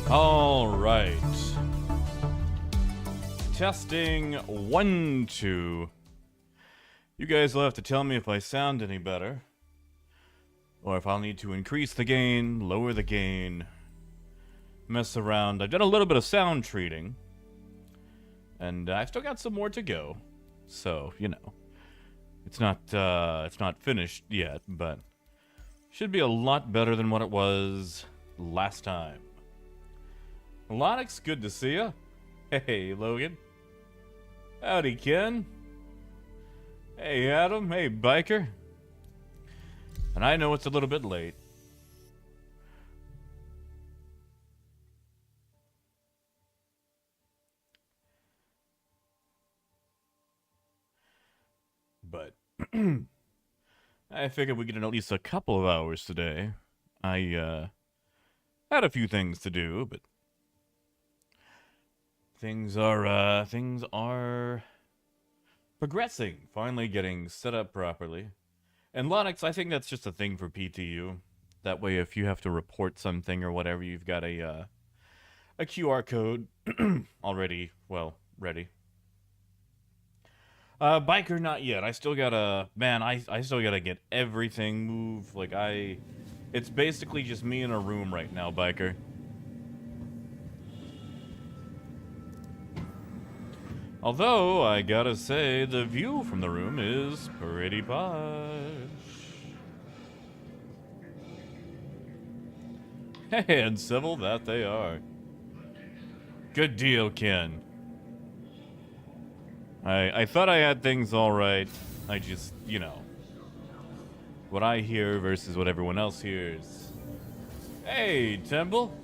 All right. Testing 1, 2. You guys will have to tell me if I sound any better, or if I'll need to increase the gain, lower the gain, mess around. I've done a little bit of sound treating, and I've still got some more to go. So, you know, it's not finished yet, but should be a lot better than what it was last time. Lonix, good to see ya. Hey, Logan. Howdy, Ken. Hey, Adam. Hey, Biker. And I know it's a little bit late. But I figured we'd get at least a couple of hours today. I had a few things to do, but things are progressing. Finally getting set up properly. And Linux, I think that's just a thing for PTU. That way, if you have to report something or whatever, you've got a QR code already, well, ready. Biker, not yet. I still gotta, man, I still gotta get everything moved. Like, it's basically just me in a room right now, Biker. Although, I gotta say, the view from the room is pretty posh. And civil that they are. Good deal, Ken. I thought I had things all right. I just, you know, what I hear versus what everyone else hears. Hey, Temple.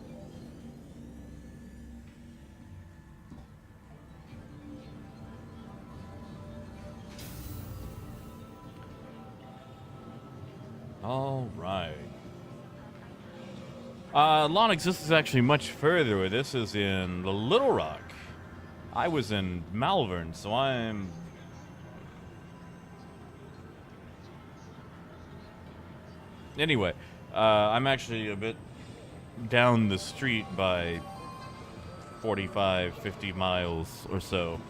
All right. Lonix, this is actually much further. This is in the Little Rock. I was in Malvern, so I'm... Anyway, I'm actually a bit down the street by 45, 50 miles or so.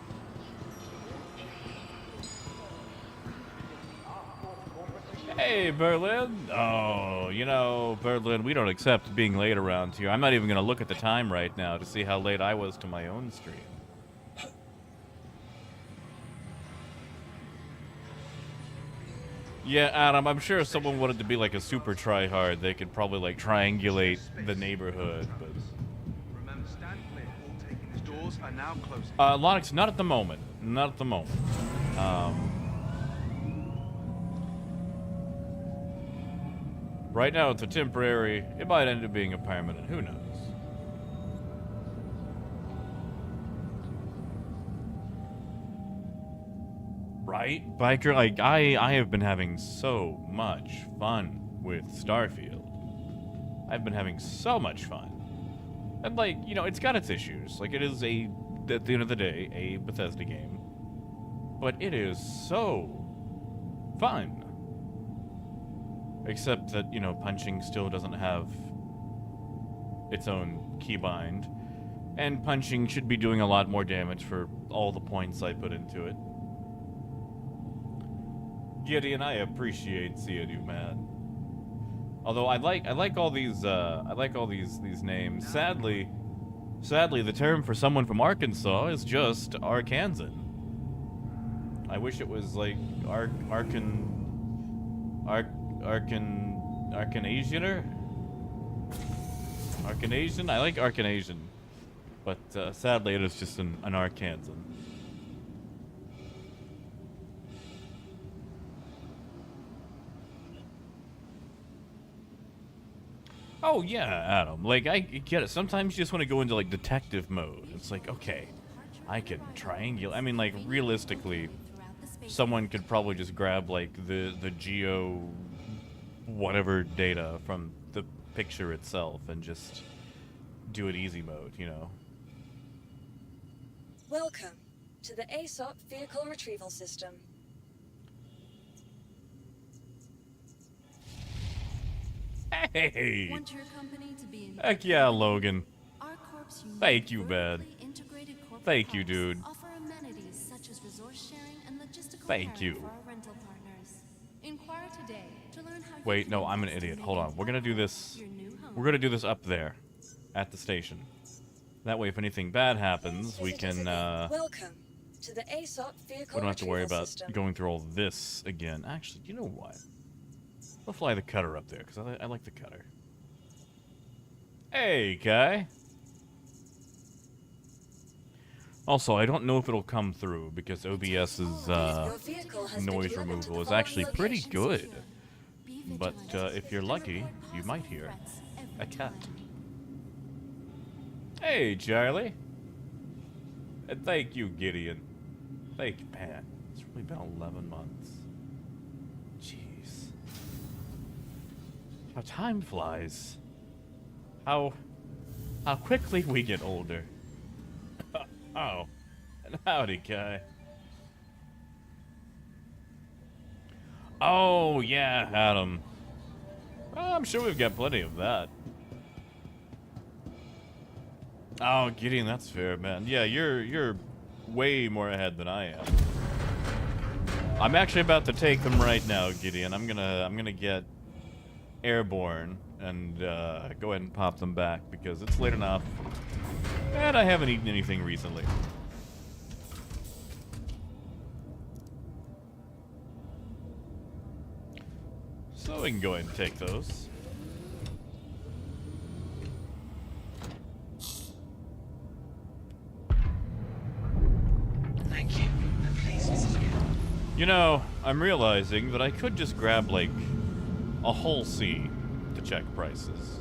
Hey, Berlin. Oh, you know, Berlin, we don't accept being late around here. I'm not even going to look at the time right now to see how late I was to my own stream. Yeah, Adam, I'm sure if someone wanted to be like a super tryhard, they could probably like triangulate the neighborhood, but... Remember, stand clear. All taking the doors are now closing. Lonix, not at the moment. Not at the moment. Right now it's a temporary, it might end up being a permanent, who knows? Right? Biker, like, I have been having so much fun with Starfield. I've been having so much fun. And, like, you know, it's got its issues. Like, it is at the end of the day, a Bethesda game. But it is so fun. Except that, you know, punching still doesn't have its own keybind. And punching should be doing a lot more damage for all the points I put into it. Gideon, I appreciate seeing you, man. Although I like all these names. Sadly, the term for someone from Arkansas is just Arkansan. I wish it was like Arkanasianer? Arkanasian? I like Arkanasian. But sadly it is just an Arkansan. Oh yeah, Adam. Like, I get it. Sometimes you just want to go into like detective mode. It's like, okay, I can triangulate. I mean, like, realistically, someone could probably just grab like the geo whatever data from the picture itself and just do it easy mode, you know. Welcome to the ASOP Vehicle Retrieval System. Hey! Want your company to be in Heck yeah, Logan. Our Sharp's Thank unique you, man. vertically integrated corporate Thank you, parks dude. offer amenities such as resource sharing and logistical Thank caring you. for our rental partners. Inquire today to learn how Wait, you no, can I'm an invest in idiot. Hold making on. We're gonna do our this. your new home. We're gonna do this up there, at the station. That way, if anything bad Please happens, we visit us can. again. Welcome to the ASOP vehicle We don't have to worry retrieval about system. going through all this again. Actually, you know what? We'll fly the cutter up there because I like the cutter. Hey, guy. Also, I don't know if it'll come through because OBS's Your vehicle has been noise delivered to removal the is following actually pretty locations. good. Be But vigilant if you're and lucky, report you might possible hear threats a every cat. time. Hey, Charlie. And thank you, Gideon. Thank you, Pat. It's really been 11 months. Jeez. How time flies. How quickly we get older. Oh, and howdy, guy. Oh, yeah, Adam. Well, I'm sure we've got plenty of that. Oh, Gideon, that's fair, man. Yeah, you're way more ahead than I am. I'm actually about to take them right now, Gideon. I'm gonna get airborne and go ahead and pop them back because it's late enough, and I haven't eaten anything recently. So we can go ahead and take those. Thank you. Please visit again. You know, I'm realizing that I could just grab, like, a Hul-C to check prices.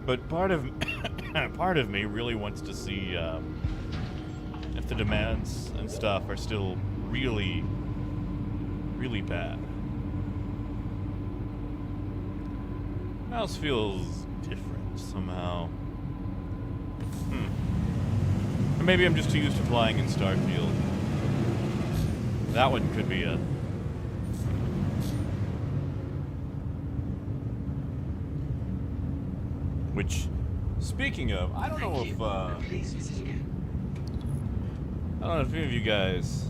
But part of part of me really wants to see if the demands and stuff are still really, really bad. House feels different somehow. Or maybe I'm just too used to flying in Starfield. That one could be it. Which, speaking of, I don't know if, Please visit again. I don't know if any of you guys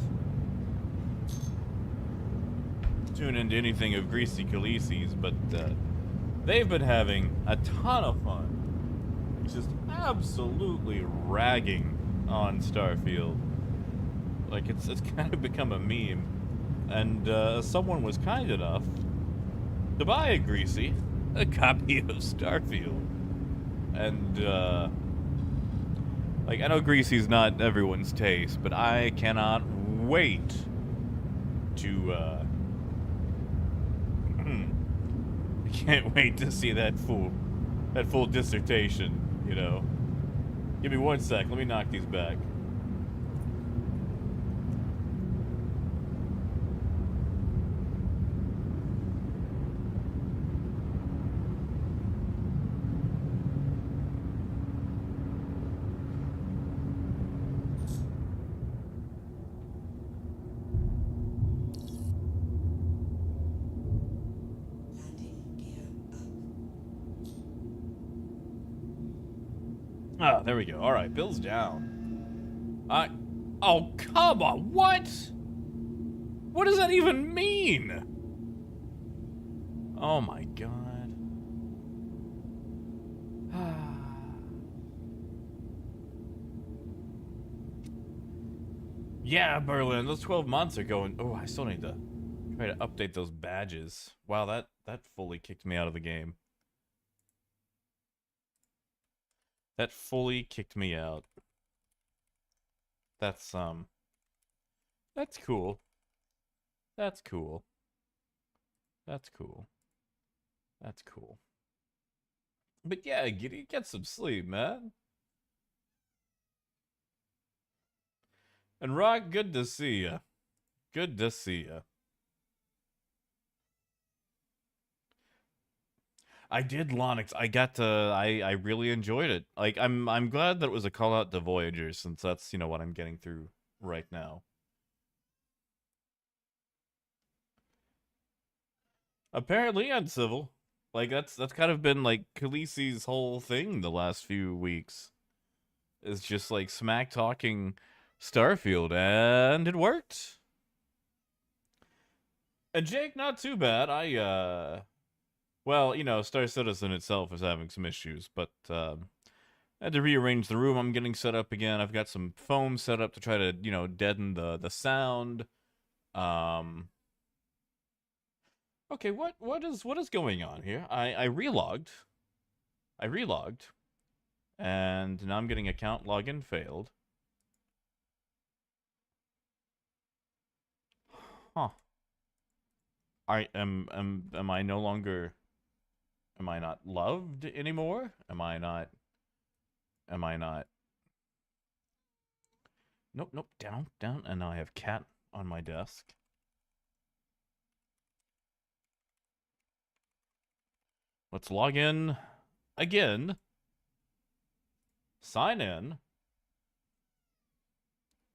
tune into anything of Greasy Khaleesi's, but they've been having a ton of fun. Just absolutely ragging on Starfield. Like, it's kind of become a meme. And someone was kind enough to buy a Greasy a copy of Starfield. And, like, I know Greasy's not everyone's taste, but I cannot wait to, I can't wait to see that full dissertation, you know. Give me 1 sec, let me knock these back. Ah, there we go. All right, Bill's down. Oh, come on. What? What does that even mean? Oh my god. Yeah, Berlin. Those 12 months are going. Oh, I still need to try to update those badges. Wow, that fully kicked me out of the game. That fully kicked me out. That's cool. That's cool. That's cool. That's cool. But yeah, get some sleep, man. And Rock, good to see ya. Good to see ya. I did Lonix. I really enjoyed it. Like I'm glad that it was a call out to Voyager since that's, you know, what I'm getting through right now. Apparently uncivil. Like that's kind of been like Khaleesi's whole thing the last few weeks. is just like smack talking Starfield, and it worked. And Jake, not too bad. Well, you know, Star Citizen itself is having some issues, but I had to rearrange the room. I'm getting set up again. I've got some foam set up to try to, you know, deaden the sound. Okay, what is going on here? I relogged. And now I'm getting account login failed. Huh. Am I no longer, am I not loved anymore? Am I not Nope, down, and now I have cat on my desk. Let's log in again. Sign in.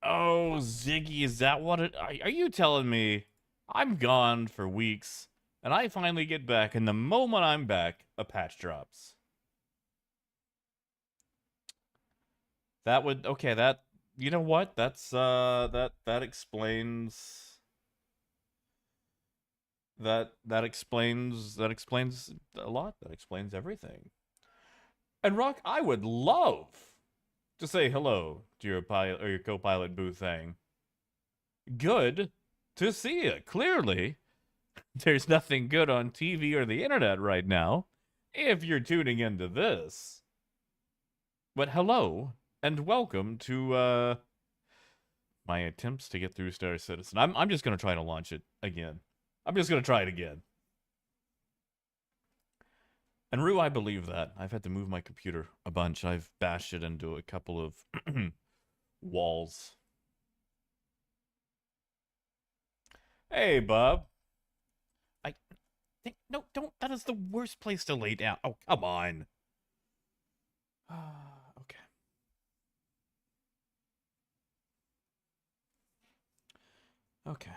Oh, Ziggy, is that what it... Are you telling me I'm gone for weeks, and I finally get back, and the moment I'm back, a patch drops? That would... Okay, that... You know what? That's, that explains... That explains a lot. That explains everything. And Rock, I would love to say hello to your pilot or your co-pilot Boothang. Good to see you. Clearly, there's nothing good on TV or the internet right now if you're tuning into this. But hello and welcome to my attempts to get through Star Citizen. I'm just gonna try to launch it again. I'm just gonna try it again. And Rue, I believe that. I've had to move my computer a bunch. I've bashed it into a couple of walls. Hey, Bob. I think... No, don't. That is the worst place to lay down. Oh, come on. Okay. Okay.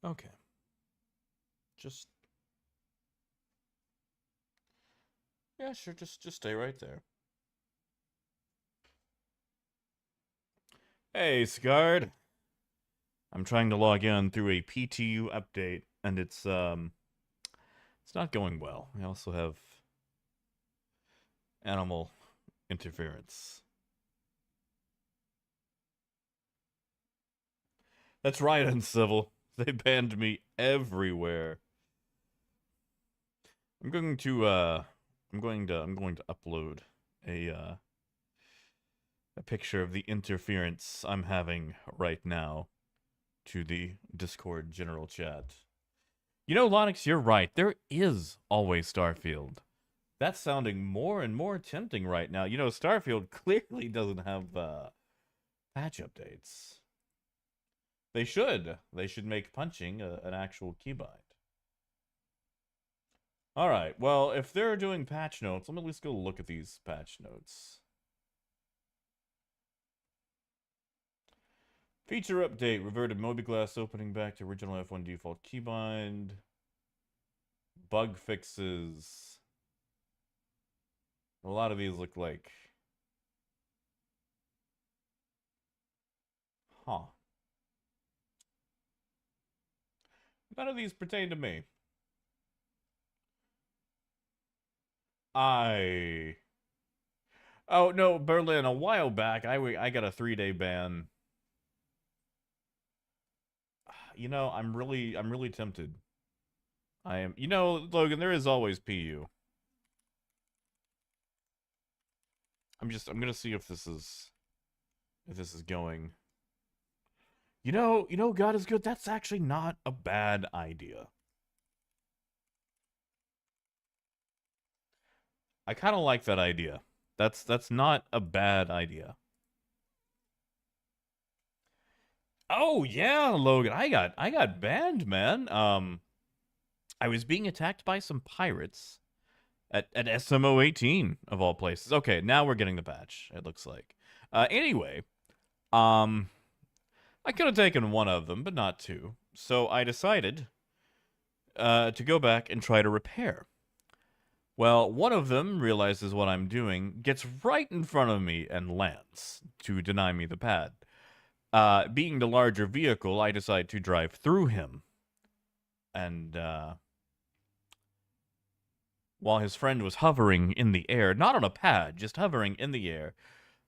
Okay. Just... Yeah, sure, just stay right there. Hey, Scard. I'm trying to log in through a PTU update, and it's not going well. I also have animal interference. That's right, Uncivil. They banned me everywhere. I'm going to upload a picture of the interference I'm having right now to the Discord general chat. You know, Lonix, you're right. There is always Starfield. That's sounding more and more tempting right now. You know, Starfield clearly doesn't have patch updates. They should. They should make punching an actual keybind. Alright, well, if they're doing patch notes, let me at least go look at these patch notes. Feature update, reverted Mobiglass opening back to original F1 default keybind. Bug fixes. A lot of these look like... Huh. None of these pertain to me. Oh, no, Berlin, a while back, I got a 3-day ban. You know, I'm really tempted. I am... You know, Logan, there is always PU. I'm gonna see if this is going. You know, God is good. That's actually not a bad idea. I kind of like that idea. That's not a bad idea. Oh yeah, Logan, I got banned, man. I was being attacked by some pirates at SMO 18 of all places. Okay, now we're getting the patch. It looks like. Anyway, I could have taken one of them, but not two. So I decided to go back and try to repair. Well, one of them realizes what I'm doing, gets right in front of me, and lands to deny me the pad. Being the larger vehicle, I decide to drive through him. And, while his friend was hovering in the air, not on a pad, just hovering in the air,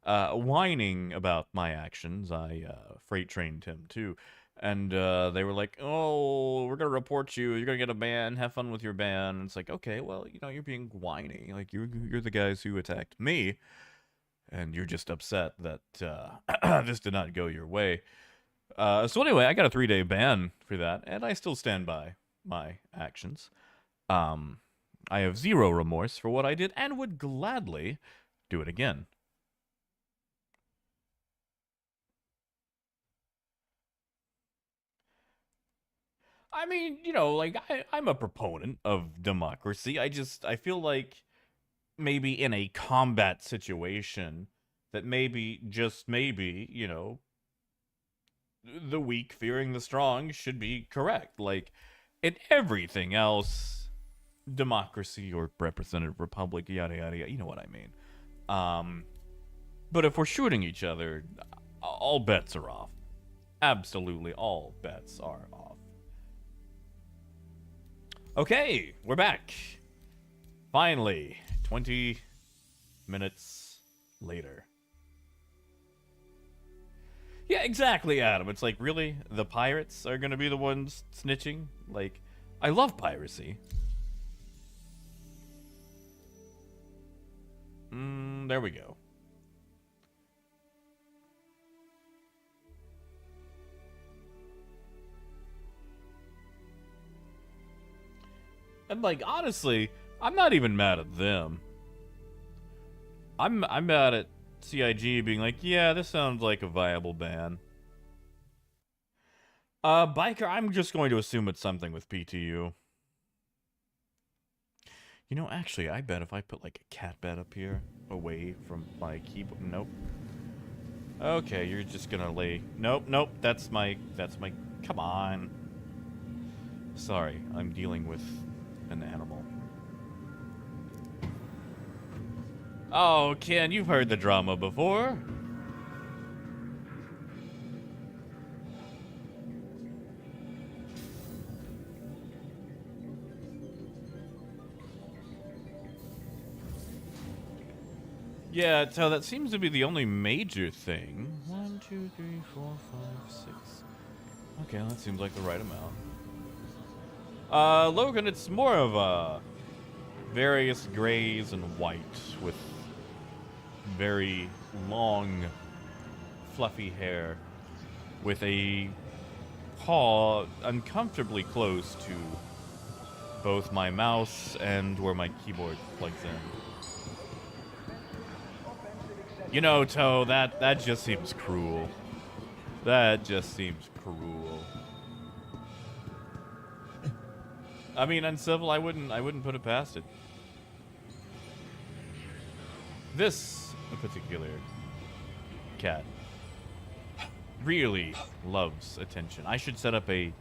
whining about my actions, I freight trained him too. And they were like, "Oh, we're gonna report you. You're gonna get a ban. Have fun with your ban." And it's like, okay, well, you know, you're being whiny. Like you're the guys who attacked me, and you're just upset that this did not go your way. So anyway, I got a 3-day ban for that, and I still stand by my actions. I have zero remorse for what I did, and would gladly do it again. I mean, you know, like, I'm a proponent of democracy. I feel like maybe in a combat situation that maybe, just maybe, you know, the weak fearing the strong should be correct. Like, in everything else, democracy or representative republic, yada, yada, yada, you know what I mean. But if we're shooting each other, all bets are off. Absolutely all bets are off. Okay, we're back. Finally, 20 minutes later. Yeah, exactly, Adam. It's like, really? The pirates are gonna be the ones snitching? Like, I love piracy. There we go. And like, honestly, I'm not even mad at them. I'm mad at CIG being like, yeah, this sounds like a viable ban. Biker, I'm just going to assume it's something with PTU. You know, actually, I bet if I put like a cat bed up here, away from my keyboard, nope. Okay, you're just gonna lay, nope, that's my, come on. Sorry, I'm dealing with an animal. Oh, Ken, you've heard the drama before. Yeah, so that seems to be the only major thing. 1, 2, 3, 4, 5, 6. Okay, that seems like the right amount. Logan, it's more of a various grays and white with very long, fluffy hair with a paw uncomfortably close to both my mouse and where my keyboard plugs in. You know, Toe, that just seems cruel. That just seems cruel. I mean, uncivil, I wouldn't put it past it. This particular cat really loves attention. I should set up a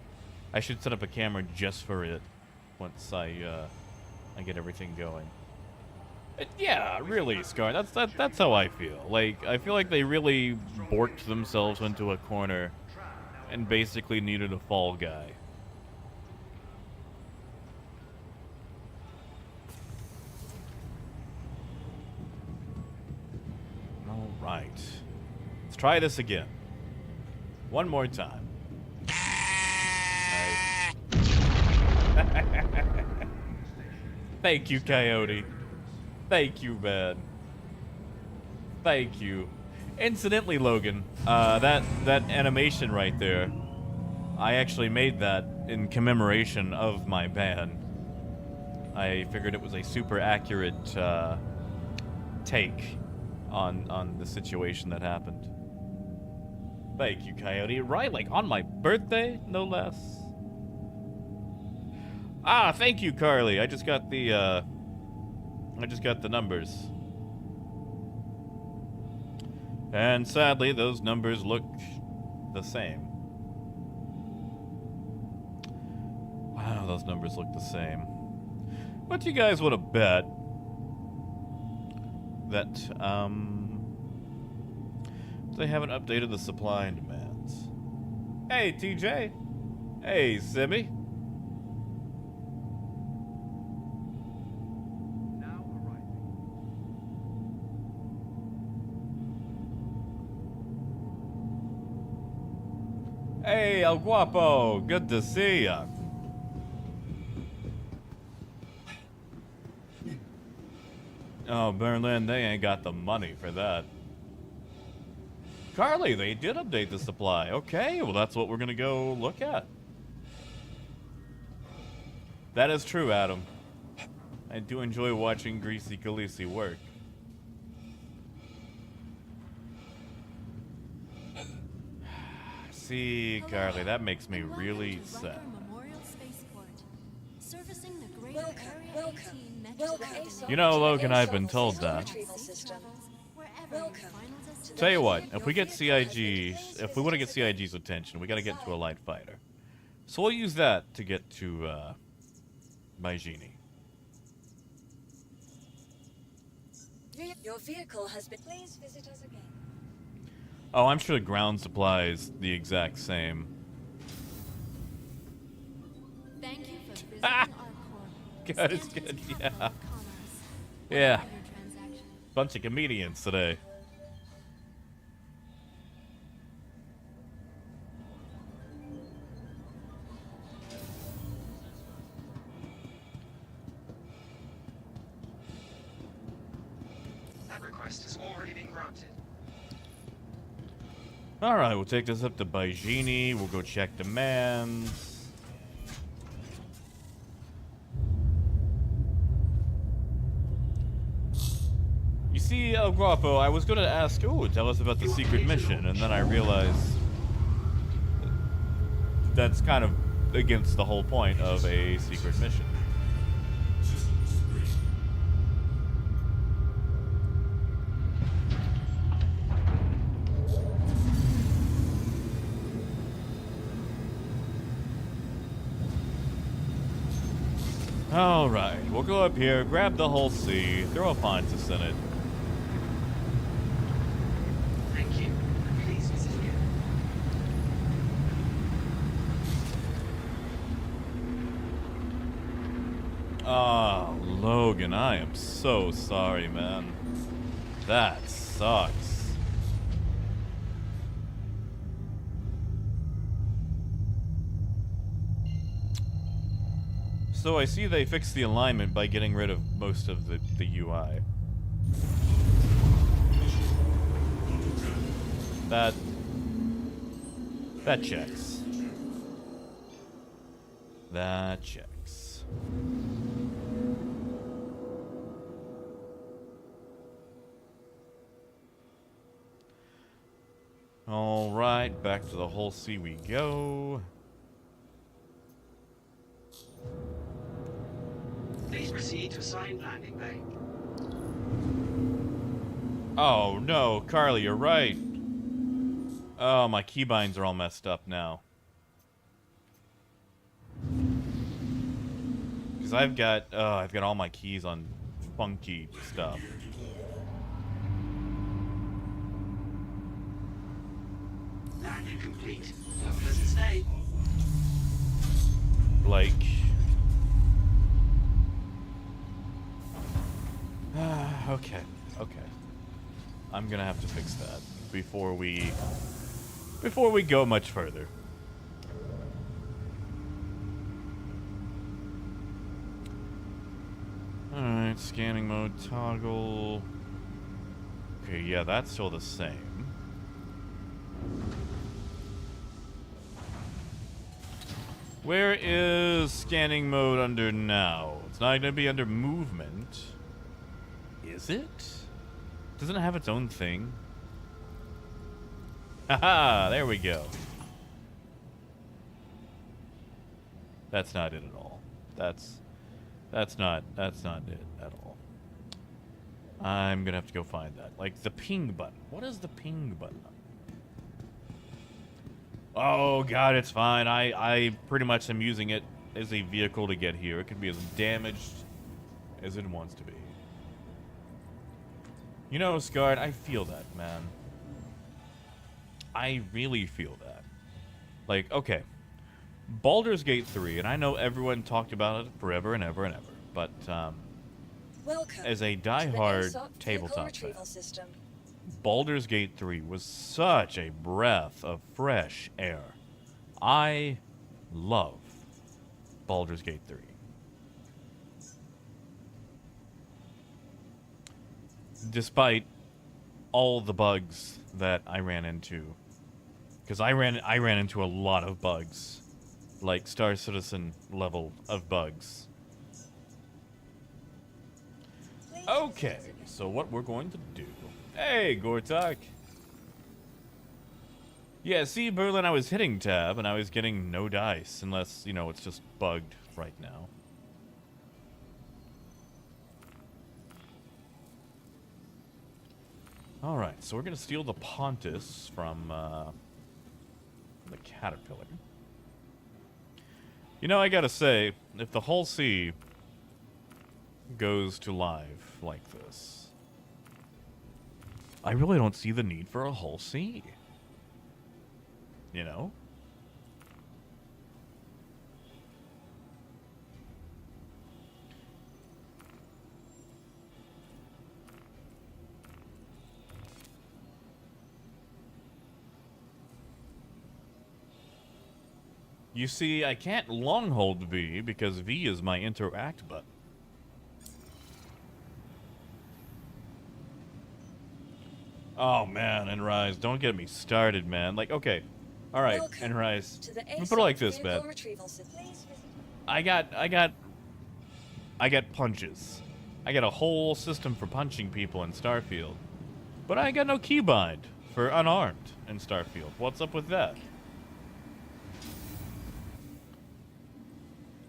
camera just for it once I get everything going. Yeah, really, Scar. That's how I feel. Like, I feel like they really borked themselves into a corner and basically needed a fall guy. All right. Let's try this again. One more time. Nice. Thank you, Coyote. Thank you, man. Thank you. Incidentally, Logan, that animation right there, I actually made that in commemoration of my ban. I figured it was a super accurate take on the situation that happened. Thank you, Coyote. Right, like on my birthday, no less. Ah, thank you, Carly. I just got the numbers. And sadly, those numbers look the same. Wow, those numbers look the same. What do you guys want to bet that they haven't updated the supply and demands. Hey, TJ. Hey, Simi. Now arriving. Hey, El Guapo. Good to see ya. Oh, Berlin, they ain't got the money for that. Carly, they did update the supply. Okay, well, that's what we're gonna go look at. That is true, Adam. I do enjoy watching Greasy Khaleesi work. See, Carly, that makes me really sad. You know, Logan, I've been told that. Tell you what, if we get CIG's, if we want to get CIG's attention, we gotta get into a light fighter. So we'll use that to get to, my genie. Your vehicle has been. Please visit us again. Oh, I'm sure the ground supply is the exact same. Thank you for visiting our core. Good, it's good, yeah. Yeah. Bunch of comedians today. That request has already been granted. Alright, we'll take this up to Baijini. We'll go check demands. You see, El Guapo, I was gonna ask, oh, tell us about the secret mission, and then I realized that's kind of against the whole point of a secret mission. Alright, we'll go up here, grab the Hul-C, throw a Pontus in it. Thank you. Please visit again. Ah, Logan, I am so sorry, man. That sucks. So I see they fixed the alignment by getting rid of most of the UI. That checks. That checks. All right, back to the Hul-C we go. Please proceed to assigned landing bay. Oh no, Carly, you're right. Oh, my keybinds are all messed up now. Because I've got all my keys on funky stuff. Landing complete. Have a pleasant stay. Like, okay. I'm gonna have to fix that before we go much further. Alright, scanning mode toggle. Okay, yeah, that's still the same. Where is scanning mode under now? It's not going to be under movement. Is it? Doesn't it have its own thing? Haha, there we go. That's not it at all. That's not it at all. I'm gonna have to go find that. Like the ping button. What is the ping button? Oh god, it's fine. I pretty much am using it as a vehicle to get here. It can be as damaged as it wants to be. You know, Scarred, I feel that, man. I really feel that. Like, okay. Baldur's Gate 3, and I know everyone talked about it forever and ever and ever, but, Welcome as a to the diehard ASOP vehicle tabletop fan, retrieval system. Baldur's Gate 3 was such a breath of fresh air. I love Baldur's Gate 3. Despite all the bugs that I ran into, because I ran into a lot of bugs, like Star Citizen level of bugs. Okay, so what we're going to do. Hey, Gortok. Yeah, see, Berlin, I was hitting tab and I was getting no dice, unless, you know, it's just bugged right now. Alright, so we're going to steal the Pontus from the Caterpillar. You know, I gotta say, if the Hul-C goes to live like this, I really don't see the need for a Hul-C. You know? You see, I can't long hold V because V is my interact button. Oh man, Enrise, don't get me started, man. Like, okay. Alright, Enrise. Let me put it like this, man. I got punches. I got a whole system for punching people in Starfield. But I got no keybind for unarmed in Starfield. What's up with that?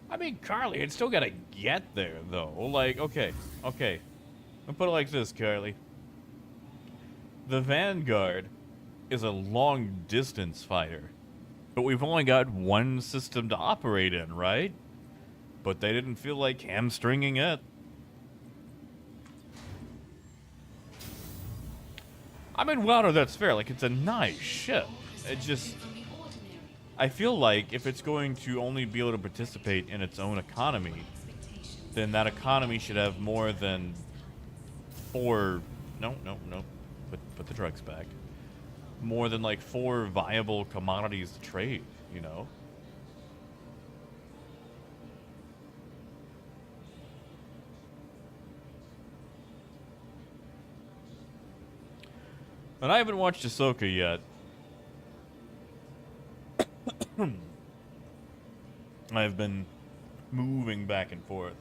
I mean, Carly, it's still gotta get there, though. Like, okay. I'll put it like this, Carly. The Vanguard is a long-distance fighter. But we've only got one system to operate in, right? But they didn't feel like hamstringing it. I mean, well, that's fair. Like, it's a nice ship. It just... I feel like if it's going to only be able to participate in its own economy, then that economy should have more than 4... No. Put the drugs back. More than, like, 4 viable commodities to trade, you know? And I haven't watched Ahsoka yet. I've been moving back and forth.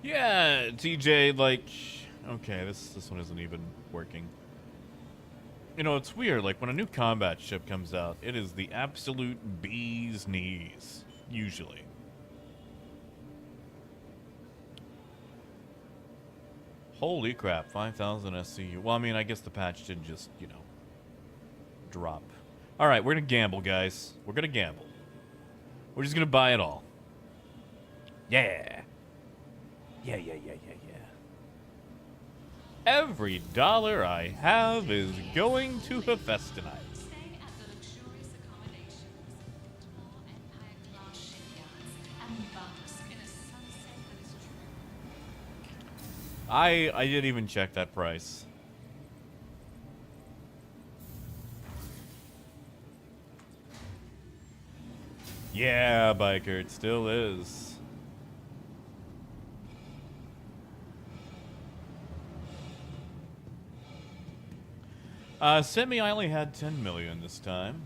Yeah, TJ, like... Okay, this one isn't even working. You know, it's weird, like, when a new combat ship comes out, it is the absolute bee's knees, usually. Holy crap, 5,000 SCU. Well, I mean, I guess the patch did just, you know, drop. Alright, we're gonna gamble, guys. We're gonna gamble. We're just gonna buy it all. Yeah. Yeah. Every dollar I have is going to Hephaestus tonight. Staying at the luxurious accommodations, tall Empire-class shipyards, and bask in a sunset that is true. I didn't even check that price. Yeah, biker, it still is. Semi, I only had 10 million this time.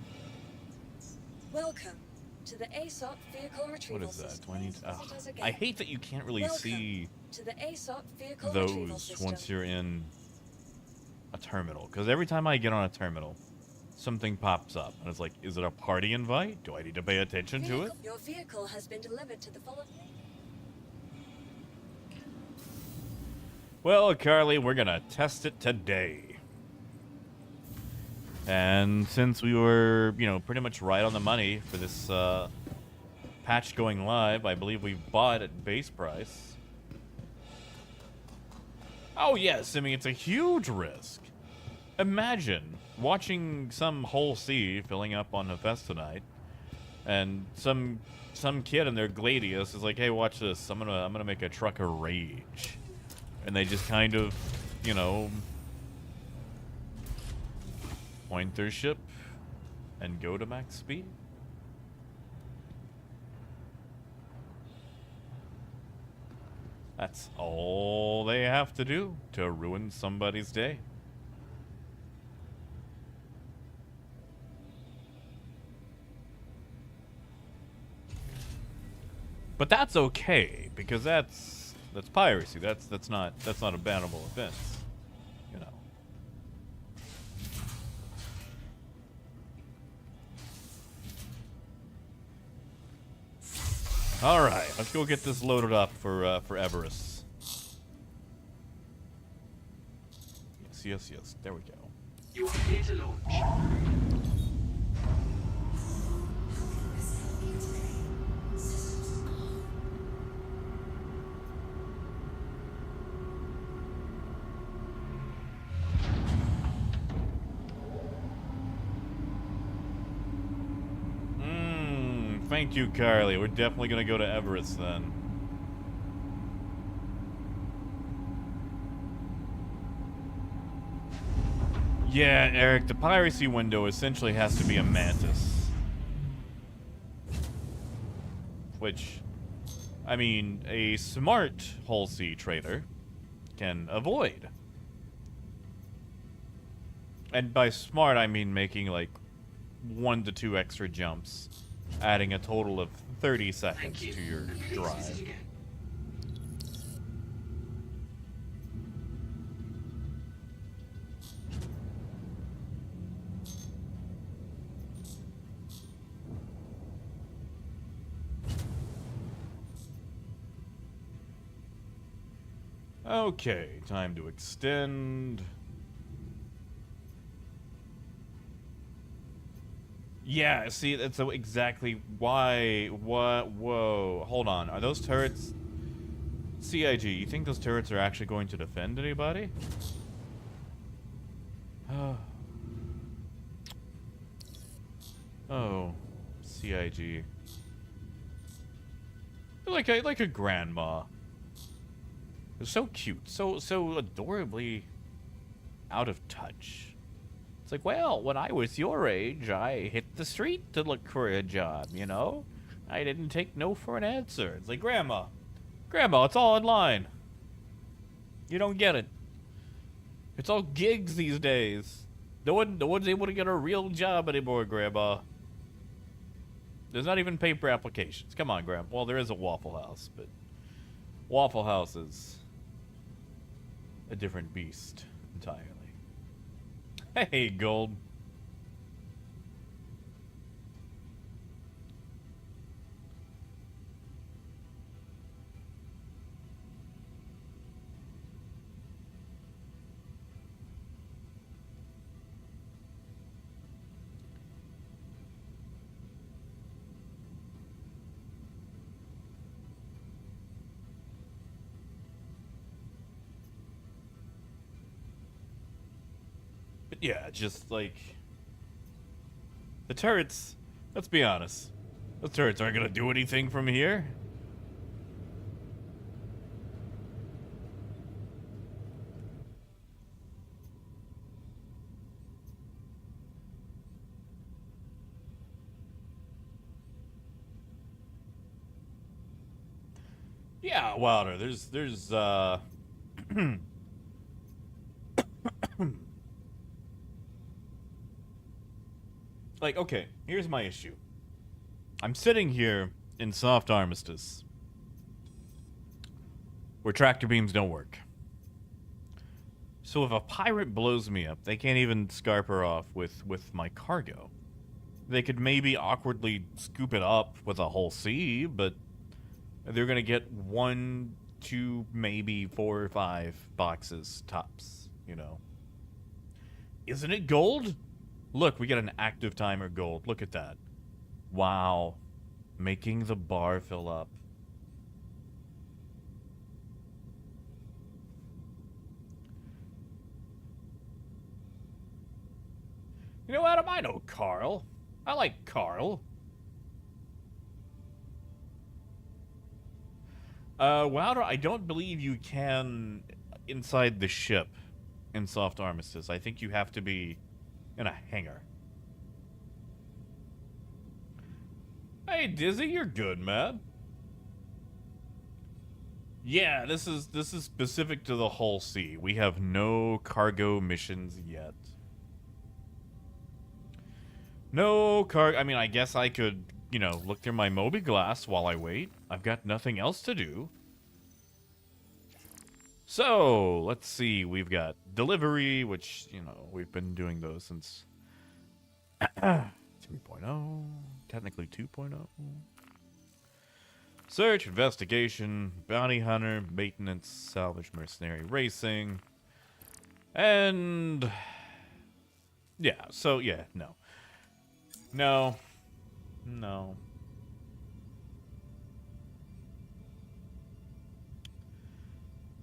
Welcome to the ASOP vehicle retrieval What is that? system. 20. I hate that you can't really see to the ASOP vehicle retrieval those system. once you're in a terminal. Because every time I get on a terminal, something pops up. And it's like, is it a party invite? Do I need to pay attention to it? Your vehicle has been delivered to the following. Well, Carly, we're going to test it today. And since we were, you know, pretty much right on the money for this patch going live. I believe we bought at base price. Oh yes, I mean, it's a huge risk. Imagine watching some Hul-C filling up on Hephaestus tonight, and some kid in their Gladius is like, "Hey, watch this. I'm gonna make a truck of rage," and they just kind of, you know, point their ship and go to max speed. That's all they have to do to ruin somebody's day. But that's okay, because that's piracy. That's not a bannable offense, you know. All right, let's go get this loaded up for Everest. Yes. There we go. You are clear to launch. Thank you, Carly. We're definitely gonna go to Everest then. Yeah, Eric, the piracy window essentially has to be a mantis. Which, I mean, a smart Hul-C trader can avoid. And by smart, I mean making like 1 to 2 extra jumps, adding a total of 30 seconds Thank you. to your And please drive. visit again. Okay, time to extend. Yeah, see, that's exactly why. What? Whoa. Hold on. Are those turrets... CIG, you think those turrets are actually going to defend anybody? Oh. CIG. Like a grandma. They're so cute. So adorably out of touch. It's like, well, when I was your age, I hit the street to look for a job, you know? I didn't take no for an answer. It's like, Grandma, it's all online. You don't get it. It's all gigs these days. No one's able to get a real job anymore, Grandma. There's not even paper applications. Come on, Grandma. Well, there is a Waffle House, but Waffle House is a different beast entirely. Hey, Gold. Yeah, just like the turrets, let's be honest. Those turrets aren't gonna do anything from here. Yeah, Wilder, there's like, okay, here's my issue. I'm sitting here in soft armistice, where tractor beams don't work. So if a pirate blows me up, they can't even scarp her off with my cargo. They could maybe awkwardly scoop it up with a Hul-C, but they're gonna get 1, 2, maybe 4 or 5 boxes tops, you know. Isn't it gold? Look, we get an active timer gold. Look at that. Wow. Making the bar fill up. You know, Adam, I know Carl. I like Carl. Wilder, I don't believe you can inside the ship in Soft Armistice. I think you have to be in a hangar. Hey, Dizzy, you're good, man. Yeah, this is specific to the Hul-C. We have no cargo missions yet. No cargo. I mean, I guess I could, you know, look through my Moby Glass while I wait. I've got nothing else to do. So, let's see. We've got delivery, which, you know, we've been doing those since 3.0, technically 2.0. Search, investigation, bounty hunter, maintenance, salvage, mercenary, racing. And yeah, so yeah, no. No. No.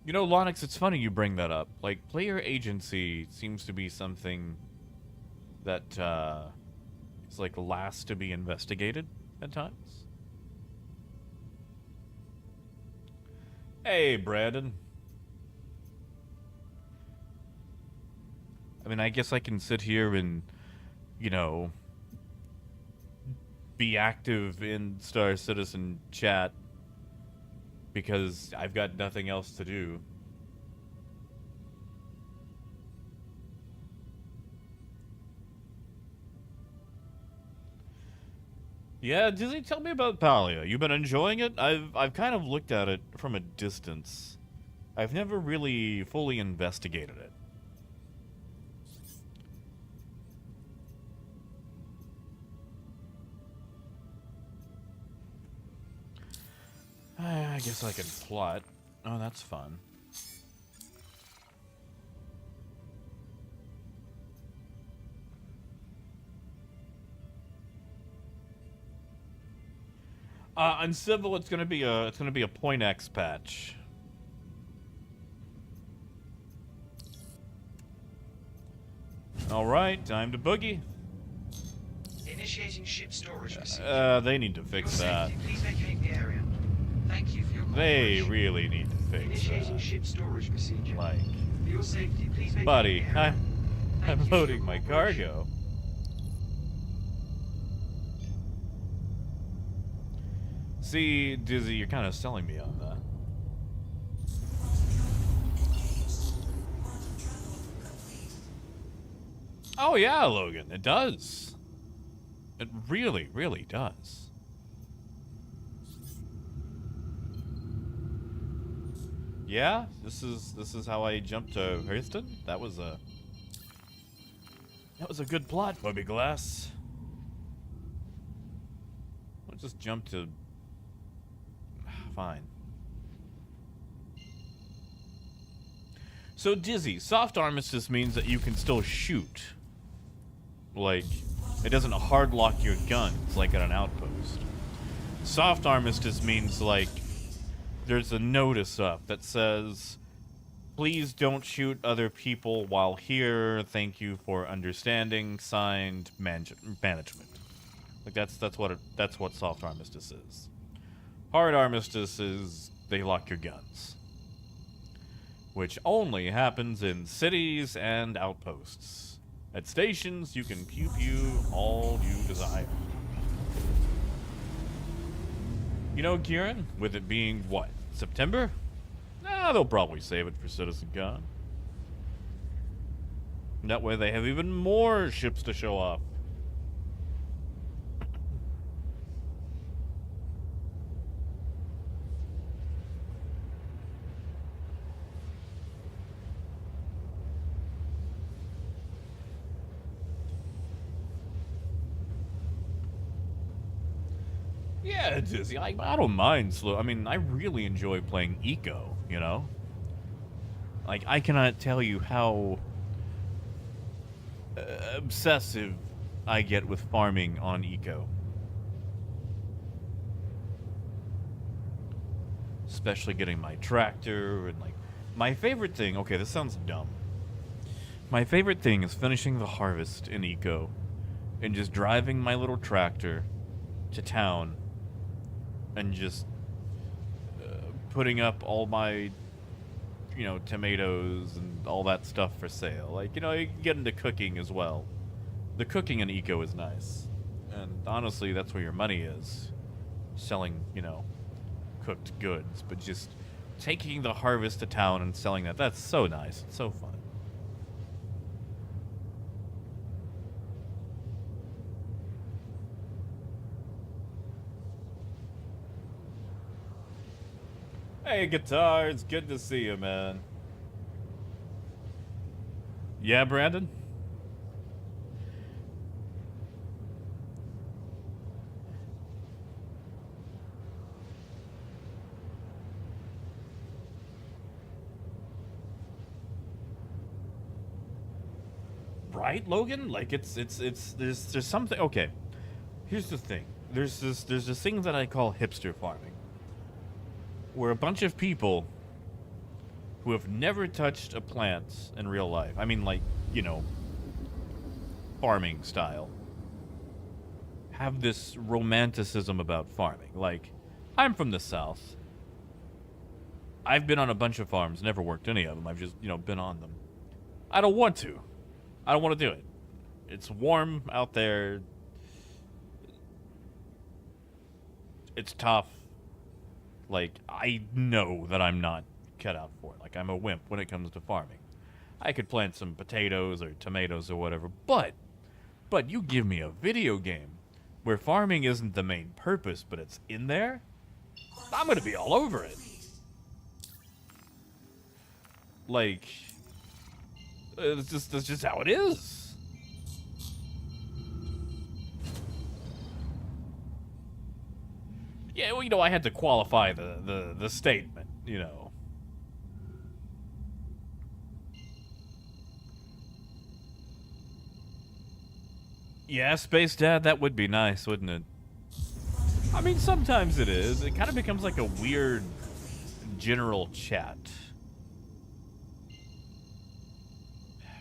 You know, Lonix, it's funny you bring that up. Like, player agency seems to be something that is like last to be investigated at times. Hey, Brandon. I mean, I guess I can sit here and, you know, be active in Star Citizen chat because I've got nothing else to do. Yeah, Disney, tell me about Palia. You been enjoying it? I've kind of looked at it from a distance. I've never really fully investigated it. I guess I can plot. Oh, that's fun. On Civil, it's gonna be a point X patch. All right, time to boogie. Initiating ship storage procedure. They need to fix For your that. safety, please vacate the area. Thank you for your They cooperation. really need to fix Initiating that. ship storage procedure. Like, For your safety, please vacate buddy, the area. Thank I'm you for your loading my cooperation. cargo. See, Dizzy, you're kind of selling me on that. Oh yeah, Logan, it does. It really, really does. Yeah, this is how I jumped to Hurston. That was a good plot, Bobby Glass. I'll just jump to fine. So Dizzy, soft armistice means that you can still shoot. Like, it doesn't hard lock your guns like at an outpost. Soft armistice means like there's a notice up that says, please don't shoot other people while here. Thank you for understanding. Signed, management. Like that's what soft armistice is. Hard armistice is they lock your guns, which only happens in cities and outposts. At stations, you can pew-pew all you desire. You know, Kieran, with it being, what, September? Nah, they'll probably save it for CitizenCon. That way they have even more ships to show off. Yeah, Dizzy, I don't mind slow. I mean, I really enjoy playing Eco, you know? Like, I cannot tell you how obsessive I get with farming on Eco. especially getting my tractor and like my favorite thing. Okay, this sounds dumb. My favorite thing is finishing the harvest in Eco and just driving my little tractor to town and just putting up all my, you know, tomatoes and all that stuff for sale. Like, you know, you can get into cooking as well. The cooking in Eco is nice. And honestly, that's where your money is. Selling, you know, cooked goods. But just taking the harvest to town and selling that, that's so nice. It's so fun. Hey, Guitar, it's good to see you, man. Yeah, Brandon? Right, Logan? Like, there's something. Okay, here's the thing. There's this thing that I call hipster farming, where a bunch of people who have never touched a plant in real life, I mean, like, you know, farming style, have this romanticism about farming. Like, I'm from the South. I've been on a bunch of farms, never worked any of them. I've just, you know, been on them. I don't want to. I don't want to do it. It's warm out there. It's tough. Like, I know that I'm not cut out for it. Like, I'm a wimp when it comes to farming. I could plant some potatoes or tomatoes or whatever, but you give me a video game where farming isn't the main purpose, but it's in there, I'm gonna be all over it. Like, that's just how it is. Yeah, well, you know, I had to qualify the statement, you know. Yeah, Space Dad, that would be nice, wouldn't it? I mean, sometimes it is. It kind of becomes like a weird general chat.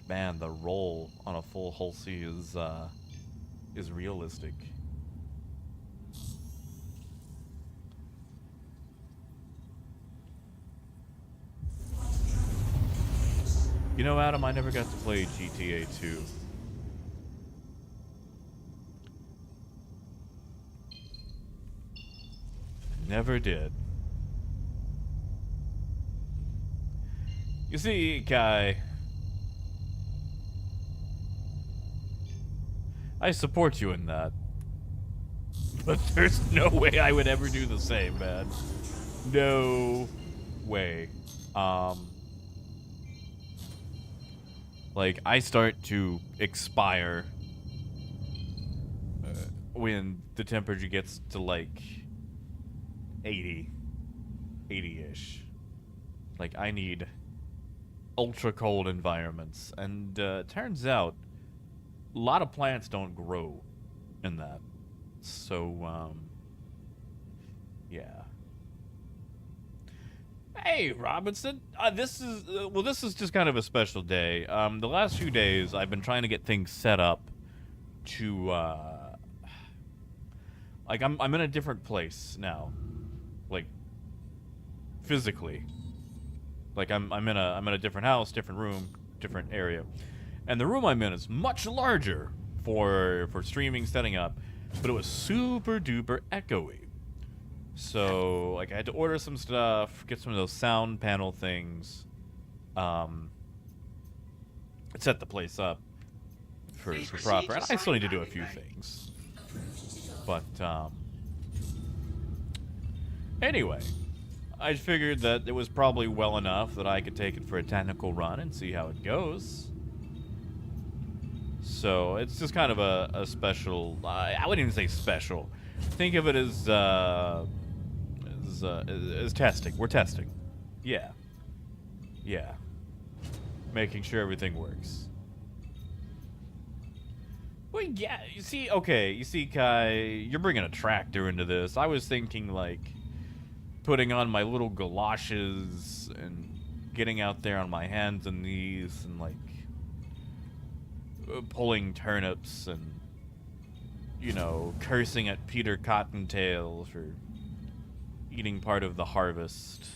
Man, the roll on a full Hul-C is realistic. You know, Adam, I never got to play GTA 2. Never did. You see, Kai, I support you in that. But there's no way I would ever do the same, man. No way. Like, I start to expire when the temperature gets to, like, 80-ish. Like, I need ultra cold environments. And turns out a lot of plants don't grow in that. So, yeah. Hey, Robinson. This is just kind of a special day. The last few days, I've been trying to get things set up to, like, I'm in a different place now. Like, physically. Like, I'm in a different house, different room, different area. And the room I'm in is much larger for streaming, setting up, but it was super duper echoey. So, like, I had to order some stuff, get some of those sound panel things, set the place up for proper. And I still need to do a few things. But, anyway, I figured that it was probably well enough that I could take it for a technical run and see how it goes. So, it's just kind of a special, I wouldn't even say special. Think of it as testing. We're testing. Yeah. Yeah. Making sure everything works. Well, yeah, you see, Kai, you're bringing a tractor into this. I was thinking, like, putting on my little galoshes and getting out there on my hands and knees and like pulling turnips and, you know, cursing at Peter Cottontail for eating part of the harvest.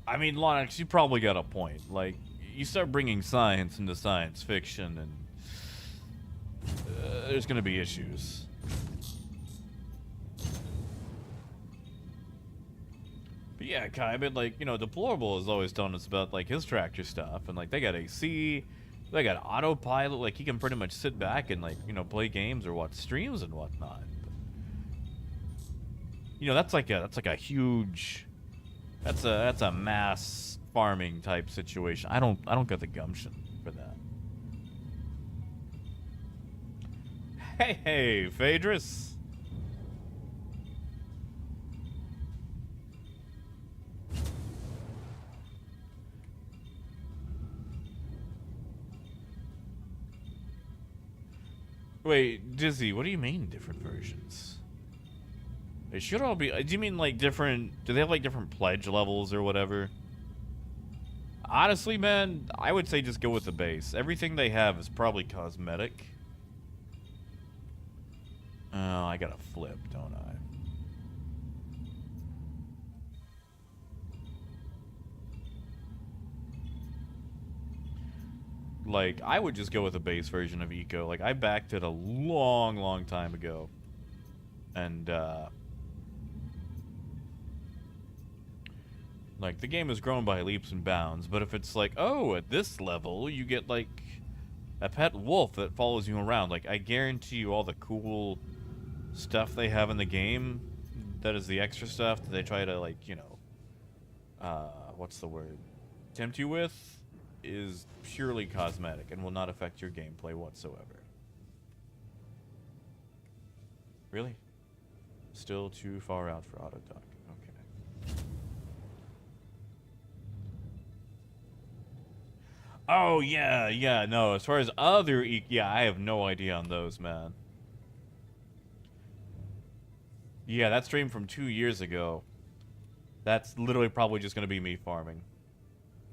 I mean, Lonix, you probably got a point. Like, you start bringing science into science fiction, and there's gonna be issues. But yeah, Kai, but like, you know, Deplorable has always telling us about like his tractor stuff, and like they got AC, they got autopilot. Like he can pretty much sit back and like, you know, play games or watch streams and whatnot. You know, that's like a huge. That's a mass farming type situation. I don't get the gumption for that. Hey, Phaedrus. Wait, Dizzy, what do you mean different versions? They should all be. Do you mean like different? Do they have like different pledge levels or whatever? Honestly, man, I would say just go with the base. Everything they have is probably cosmetic. Oh, I gotta flip, don't I? Like, I would just go with the base version of Eco. Like, I backed it a long time ago. And, like, the game has grown by leaps and bounds, but if it's like, oh, at this level, you get, like, a pet wolf that follows you around, like, I guarantee you all the cool stuff they have in the game, that is the extra stuff that they try to, like, you know, what's the word? Tempt you with, is purely cosmetic and will not affect your gameplay whatsoever. Really? Still too far out for auto dock. Okay. Oh, yeah, no. As far as other yeah, I have no idea on those, man. Yeah, that stream from 2 years ago. That's literally probably just gonna be me farming.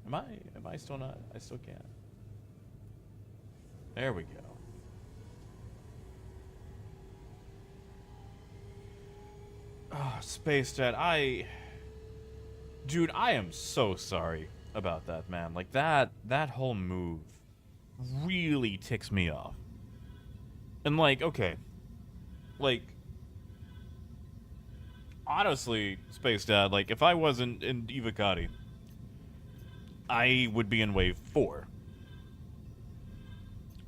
Am I still not? I still can't. There we go. Oh, Space Dad, dude, I am so sorry about that, man. Like, that whole move really ticks me off. And, like, okay. Like, honestly, Space Dad, like, if I wasn't in Ivacati, I would be in Wave 4.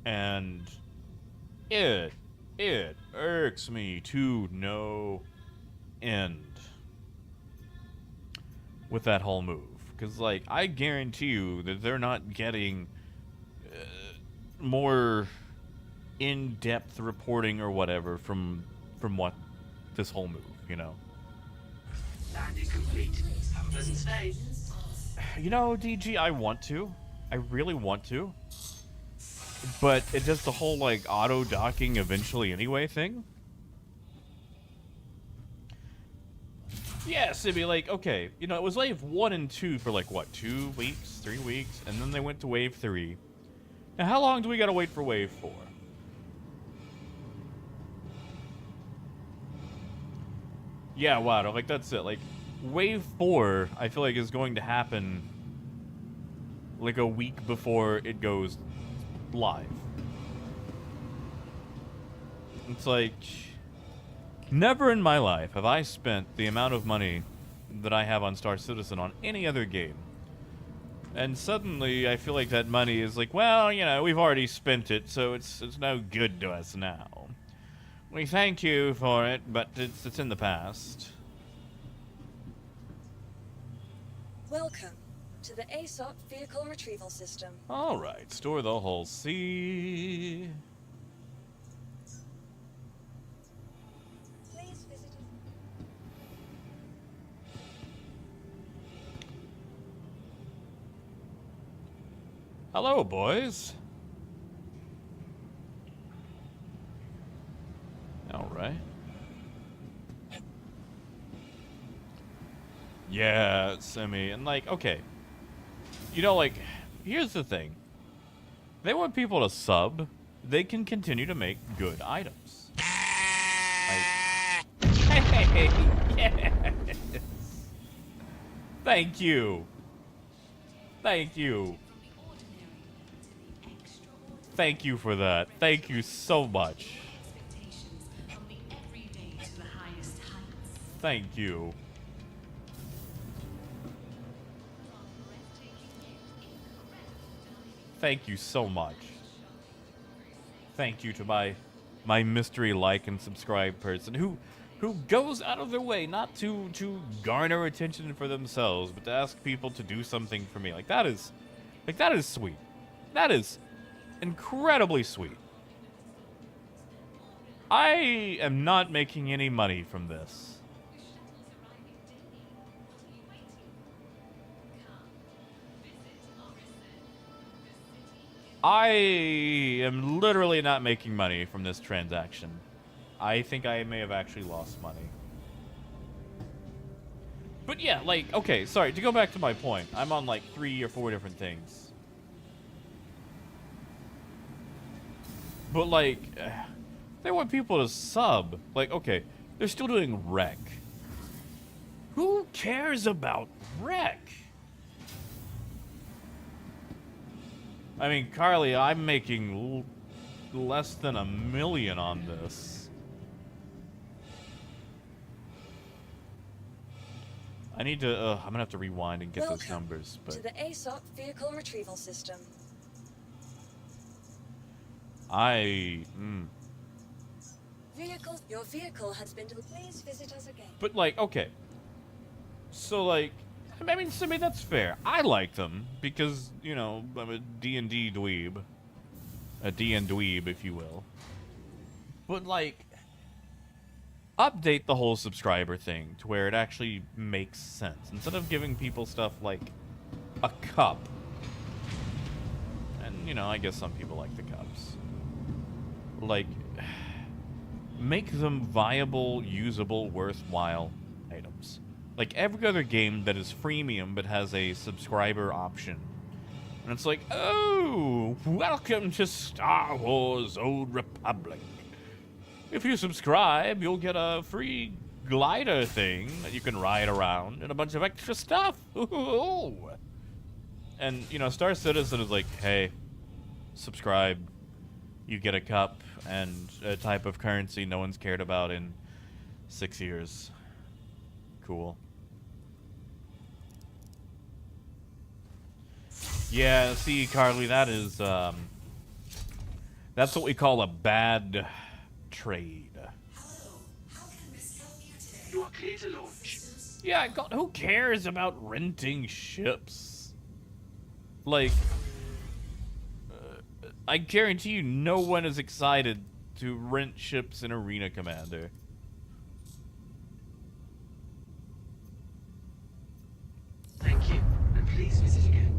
And it irks me to no end with that whole move. Because, like, I guarantee you that they're not getting more in-depth reporting or whatever from what this whole move, you know? Landing complete. Have a pleasant stay. You know, DG, I want to. I really want to. But it does the whole, like, auto-docking eventually anyway thing. Yes, it'd be like, okay, you know, it was wave 1 and 2 for, like, what, 2 weeks, 3 weeks? And then they went to wave 3. Now, how long do we gotta wait for wave 4? Yeah, wow, like, that's it. Like, wave 4, I feel like, is going to happen, like, a week before it goes live. It's like, never in my life have I spent the amount of money that I have on Star Citizen on any other game. And suddenly, I feel like that money is like, well, you know, we've already spent it, so it's no good to us now. We thank you for it, but it's in the past. Welcome to the ASOP Vehicle Retrieval System. Alright, store the Hul-C. Please visit us. Hello, boys. Yeah, Simi, and like, okay. You know, like, here's the thing. They want people to sub, they can continue to make good items. Like, hey, yes! Thank you. Thank you. Thank you for that. Thank you so much. Thank you. Thank you so much. Thank you to my mystery like and subscribe person who goes out of their way not to garner attention for themselves, but to ask people to do something for me. That is sweet. That is incredibly sweet. I am not making any money from this. I am literally not making money from this transaction. I think I may have actually lost money. But yeah, like, okay, sorry, to go back to my point. I'm on like 3 or 4 different things. But like, they want people to sub. Like, okay, they're still doing rec. Who cares about rec? I mean, Carly, I'm making less than $1 million on this. I need to, I'm gonna have to rewind and get those numbers, but... to the ASOP vehicle retrieval system. Your vehicle has been delivered. Please visit us again. But like, okay. So like, I mean, to me that's fair. I like them because, you know, I'm a D&D dweeb. A D&D dweeb, if you will. But like, update the whole subscriber thing to where it actually makes sense. Instead of giving people stuff like a cup. And, you know, I guess some people like the cups. Like, make them viable, usable, worthwhile items. Like every other game that is freemium but has a subscriber option. And it's like, oh, welcome to Star Wars Old Republic. If you subscribe, you'll get a free glider thing that you can ride around and a bunch of extra stuff. Ooh. And, you know, Star Citizen is like, hey, subscribe. You get a cup and a type of currency no one's cared about in 6 years. Cool. Yeah, see, Carly, that is, that's what we call a bad trade. You are clear to launch. Yeah, God, who cares about renting ships? Like, I guarantee you no one is excited to rent ships in Arena Commander. Thank you, and please visit again.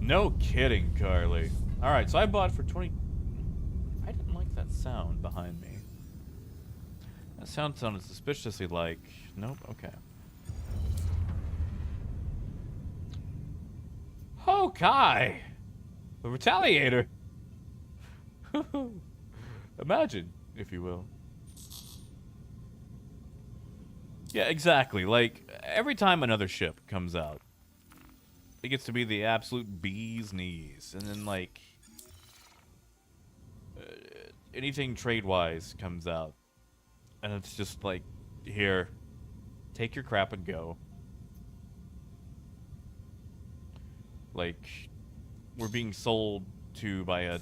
No kidding, Carly. Alright, so I bought for 20... I didn't like that sound behind me. That sound sounded suspiciously like... Nope, okay. Oh, Kai! The Retaliator! Imagine, if you will. Yeah, exactly. Like, every time another ship comes out, it gets to be the absolute bee's knees. And then, like, anything trade-wise comes out. And it's just like, here, take your crap and go. Like, we're being sold to by a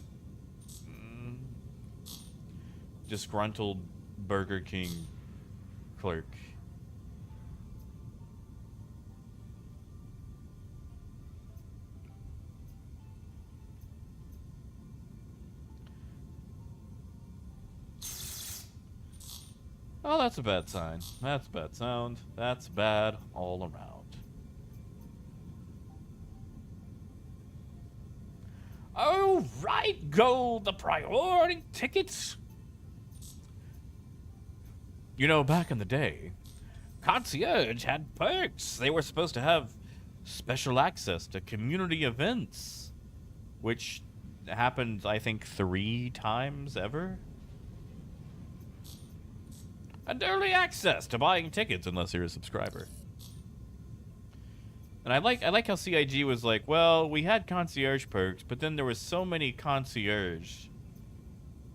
disgruntled Burger King clerk. Oh, that's a bad sign. That's a bad sound. That's bad all around. Oh, right go the priority tickets. You know, back in the day, concierge had perks. They were supposed to have special access to community events, which happened, I think, 3 times ever. And early access to buying tickets unless you're a subscriber. And I like how CIG was like, well, we had concierge perks, but then there was so many concierge.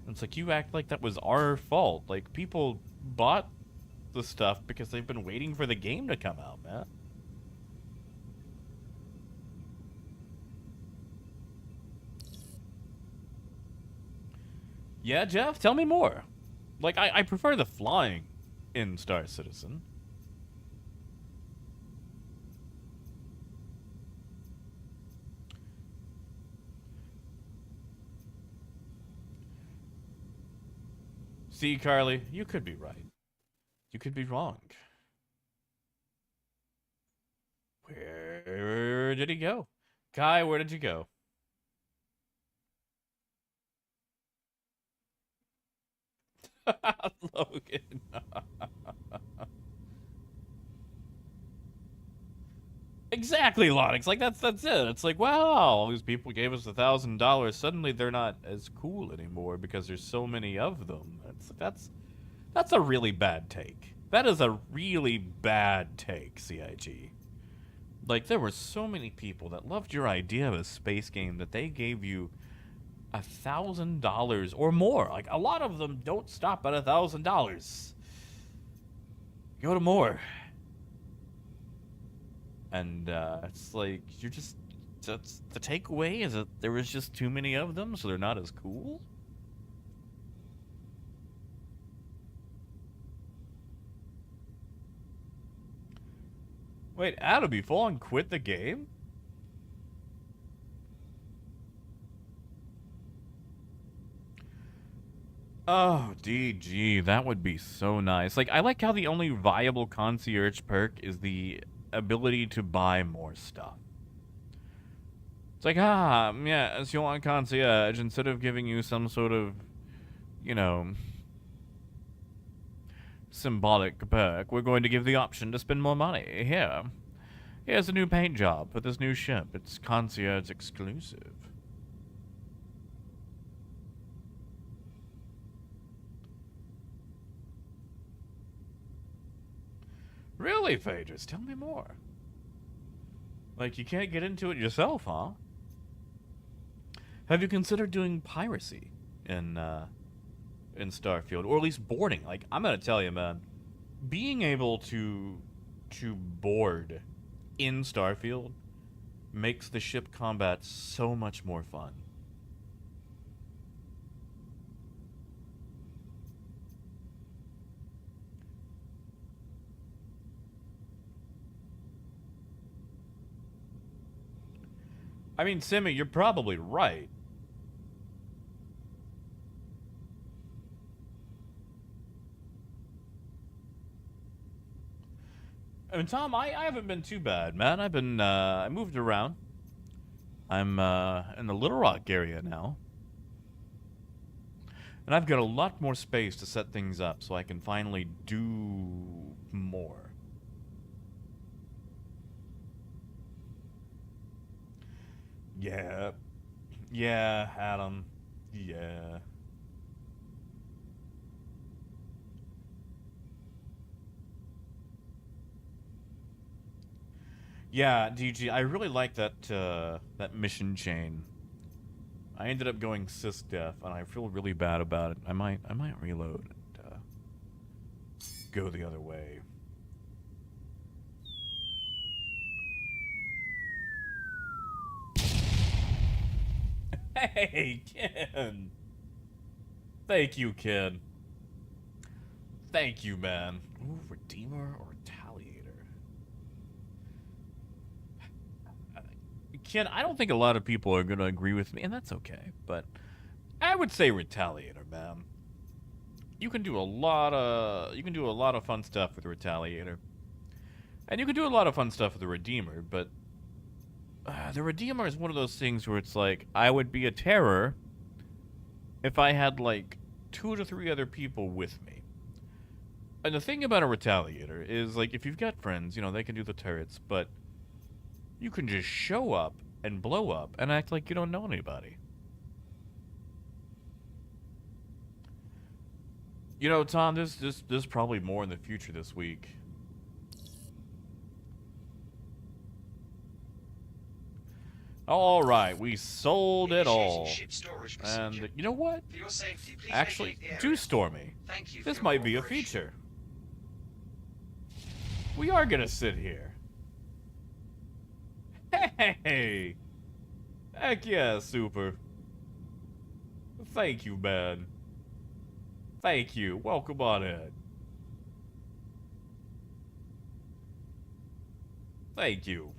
And it's like, you act like that was our fault. Like, people bought the stuff because they've been waiting for the game to come out, man. Yeah, Jeff, tell me more. Like, I prefer the flying in Star Citizen. See, Carly, you could be right. You could be wrong. Where did he go? Kai, where did you go? Logan. Exactly, Lonix. Like, that's it. It's like, wow, all these people gave us $1,000. Suddenly they're not as cool anymore because there's so many of them. That's a really bad take. That is a really bad take, CIG. Like, there were so many people that loved your idea of a space game that they gave you $1,000 or more. Like, a lot of them don't stop at $1,000. Go to more. And it's like, that's the takeaway is that there was just too many of them, so they're not as cool. Wait, Adam, you full on quit the game? Oh, DG, that would be so nice. Like, I like how the only viable concierge perk is the ability to buy more stuff. It's like, yeah, as you want concierge, instead of giving you some sort of, you know, symbolic perk, we're going to give the option to spend more money. Here's a new paint job for this new ship. It's concierge exclusive. Really, Phaedrus? Tell me more. Like, you can't get into it yourself, huh? Have you considered doing piracy in Starfield, or at least boarding? Like, I'm gonna tell you, man, being able to board in Starfield makes the ship combat so much more fun. I mean, Simi, you're probably right. I mean, Tom, I haven't been too bad, man. I've been, I moved around. I'm, in the Little Rock area now. And I've got a lot more space to set things up so I can finally do more. Yeah. Yeah, Adam. Yeah. Yeah, DG, I really like that that mission chain. I ended up going sysdef, and I feel really bad about it. I might reload and go the other way. Hey, Ken! Thank you, Ken. Thank you, man. Ooh, Redeemer or Retaliator? Ken, I don't think a lot of people are gonna agree with me, and that's okay, but I would say Retaliator, man. You can do a lot of fun stuff with Retaliator. And you can do a lot of fun stuff with the Redeemer, but the Redeemer is one of those things where it's like, I would be a terror if I had like 2 to 3 other people with me. And the thing about a retaliator is, like, if you've got friends, you know, they can do the turrets, but you can just show up and blow up and act like you don't know anybody. You know, Tom, there's probably more in the future this week. All right, we sold it all. And you know what? For your safety, please Actually, vacate the do area. store me. Thank you for This your might be a cooperation. feature. We are gonna sit here. Hey! Heck yeah, super. Thank you, man. Thank you. Welcome on in. Thank you.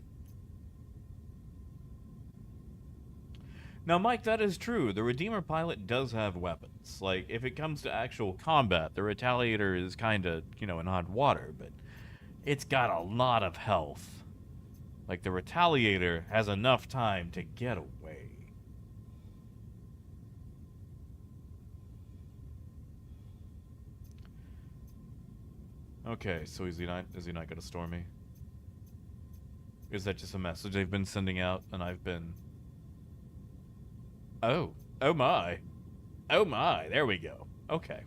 Now, Mike, that is true. The Redeemer pilot does have weapons. Like, if it comes to actual combat, the Retaliator is kind of, you know, in hot water, but it's got a lot of health. Like, the Retaliator has enough time to get away. Okay, so is he not gonna store me? Is that just a message they've been sending out and I've been... Oh my. Oh my, there we go. Okay.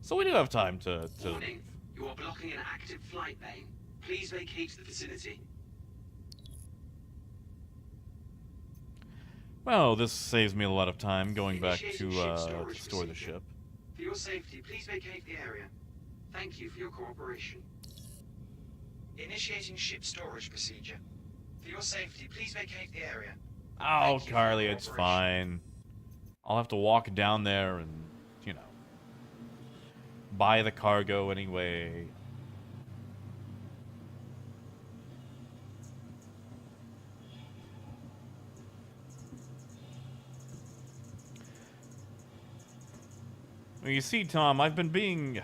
So we do have time to Warning, you are blocking an active flight lane. Please vacate the vicinity. Well, this saves me a lot of time going back Initiating to ship storage store the procedure. ship. For your safety, please vacate the area. Thank you for your cooperation. Initiating ship storage procedure. For your safety, please vacate the area. Oh, Thank you for your Carly, it's cooperation. fine. I'll have to walk down there and, you know, buy the cargo anyway. Well, you see, Tom, I've been being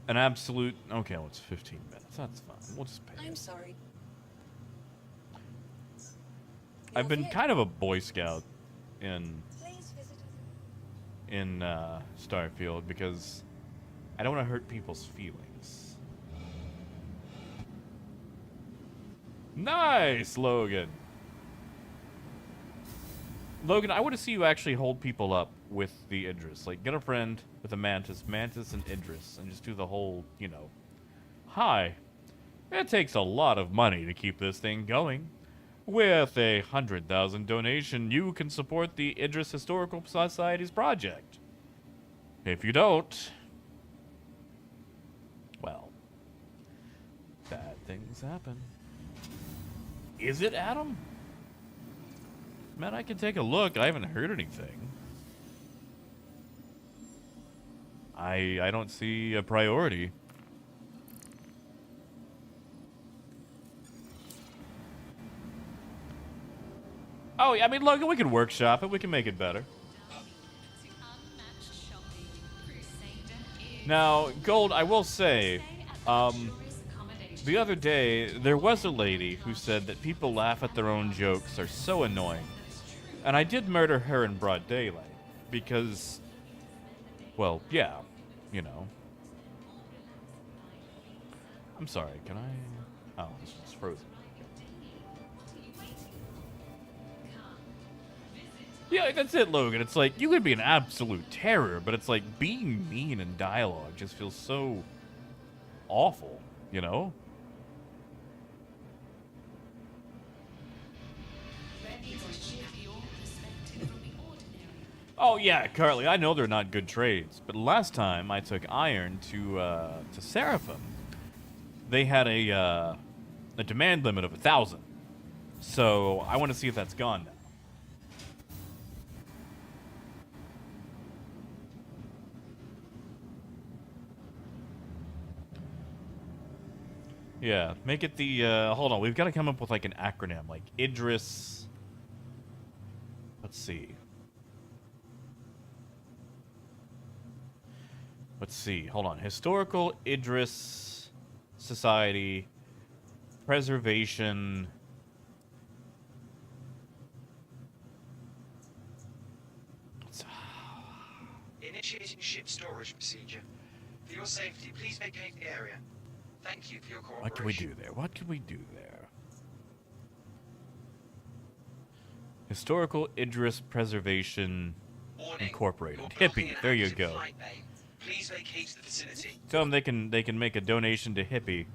an absolute... Okay, well, it's 15 minutes. That's fine. We'll just pay I'm it. sorry. I've been kind of a Boy Scout Please visit in Starfield because I don't want to hurt people's feelings. Nice, Logan. Logan, I want to see you actually hold people up with the Idris. Like, get a friend with a Mantis, and Idris, and just do the whole, you know. Hi. It takes a lot of money to keep this thing going. With a 100,000 donation, you can support the Idris Historical Society's project. If you don't, well, bad things happen. Is it, Adam? Man, I can take a look. I haven't heard anything. I don't see a priority. Oh, I mean, Logan, we can workshop it. We can make it better. Now, Gold, I will say, the other day, there was a lady who said that people laugh at their own jokes are so annoying. And I did murder her in broad daylight. Because, well, yeah, you know. I'm sorry, can I... Oh, this one's frozen. Yeah, that's it, Logan. It's like, you could be an absolute terror, but it's like, being mean in dialogue just feels so awful, you know? Oh yeah, Carly, I know they're not good trades, but last time I took iron to Seraphim, they had a demand limit of 1,000. So I want to see if that's gone now. Yeah, make it the, hold on, we've got to come up with like an acronym, like Idris, let's see. Let's see, hold on, Historical Idris Society, Preservation, Initiating ship storage procedure. For your safety, please vacate the area. Thank you for your cooperation. What can we do there? What can we do there? Historical Idris Preservation Warning. Incorporated. You're blocking Hippie. an There you active go. flight lane. Please vacate the vicinity. Tell them they can make a donation to Hippie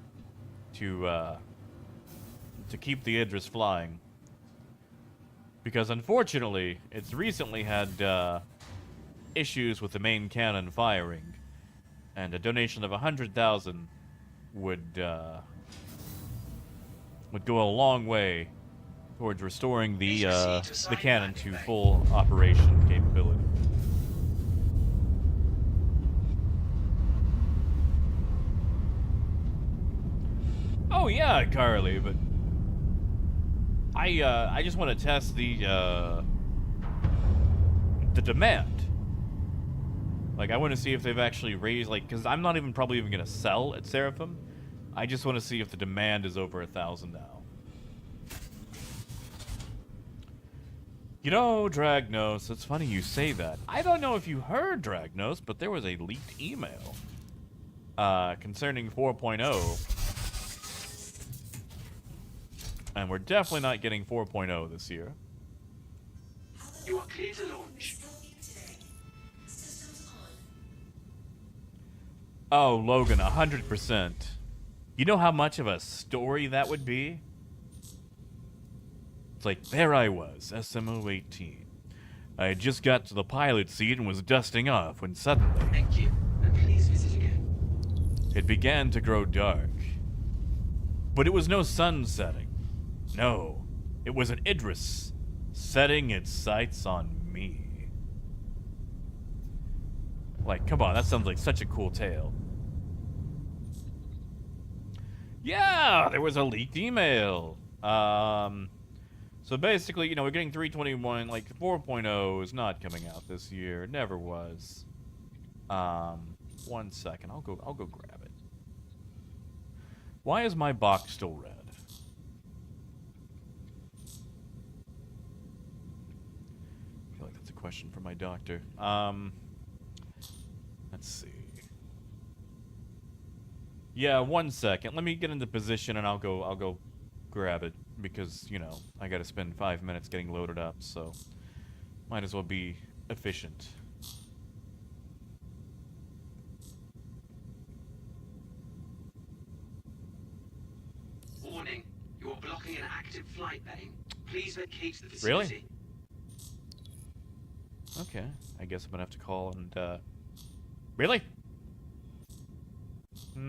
to keep the Idris flying. Because unfortunately, it's recently had issues with the main cannon firing, and a donation of 100,000 would go a long way towards restoring the cannon to full operation capability. Oh yeah, Carly, but I just want to test the demand. Like, I want to see if they've actually raised, like, because I'm not even probably even gonna sell at Seraphim. I just want to see if the demand is over 1,000 now. You know, Dragnos, it's funny you say that. I don't know if you heard, Dragnos, but there was a leaked email concerning 4.0. And we're definitely not getting 4.0 this year. You are clear to launch. Oh, Logan, 100%. You know how much of a story that would be? It's like, there I was, SMO-18. I had just got to the pilot seat and was dusting off when suddenly... Thank you, and please visit again. It began to grow dark. But it was no sun setting. No, it was an Idris setting its sights on me. Like, come on, that sounds like such a cool tale. Yeah, there was a leaked email. So basically, you know, we're getting 321, like 4.0 is not coming out this year. It never was. 1 second, I'll go grab it. Why is my box still red? I feel like that's a question for my doctor. Let's see. Yeah, 1 second. Let me get into position and I'll go grab it because, you know, I got to spend 5 minutes getting loaded up, so might as well be efficient. Warning, you are blocking an active flight lane. Please vacate the vicinity. Really? Okay, I guess I'm gonna have to call and, Really? Let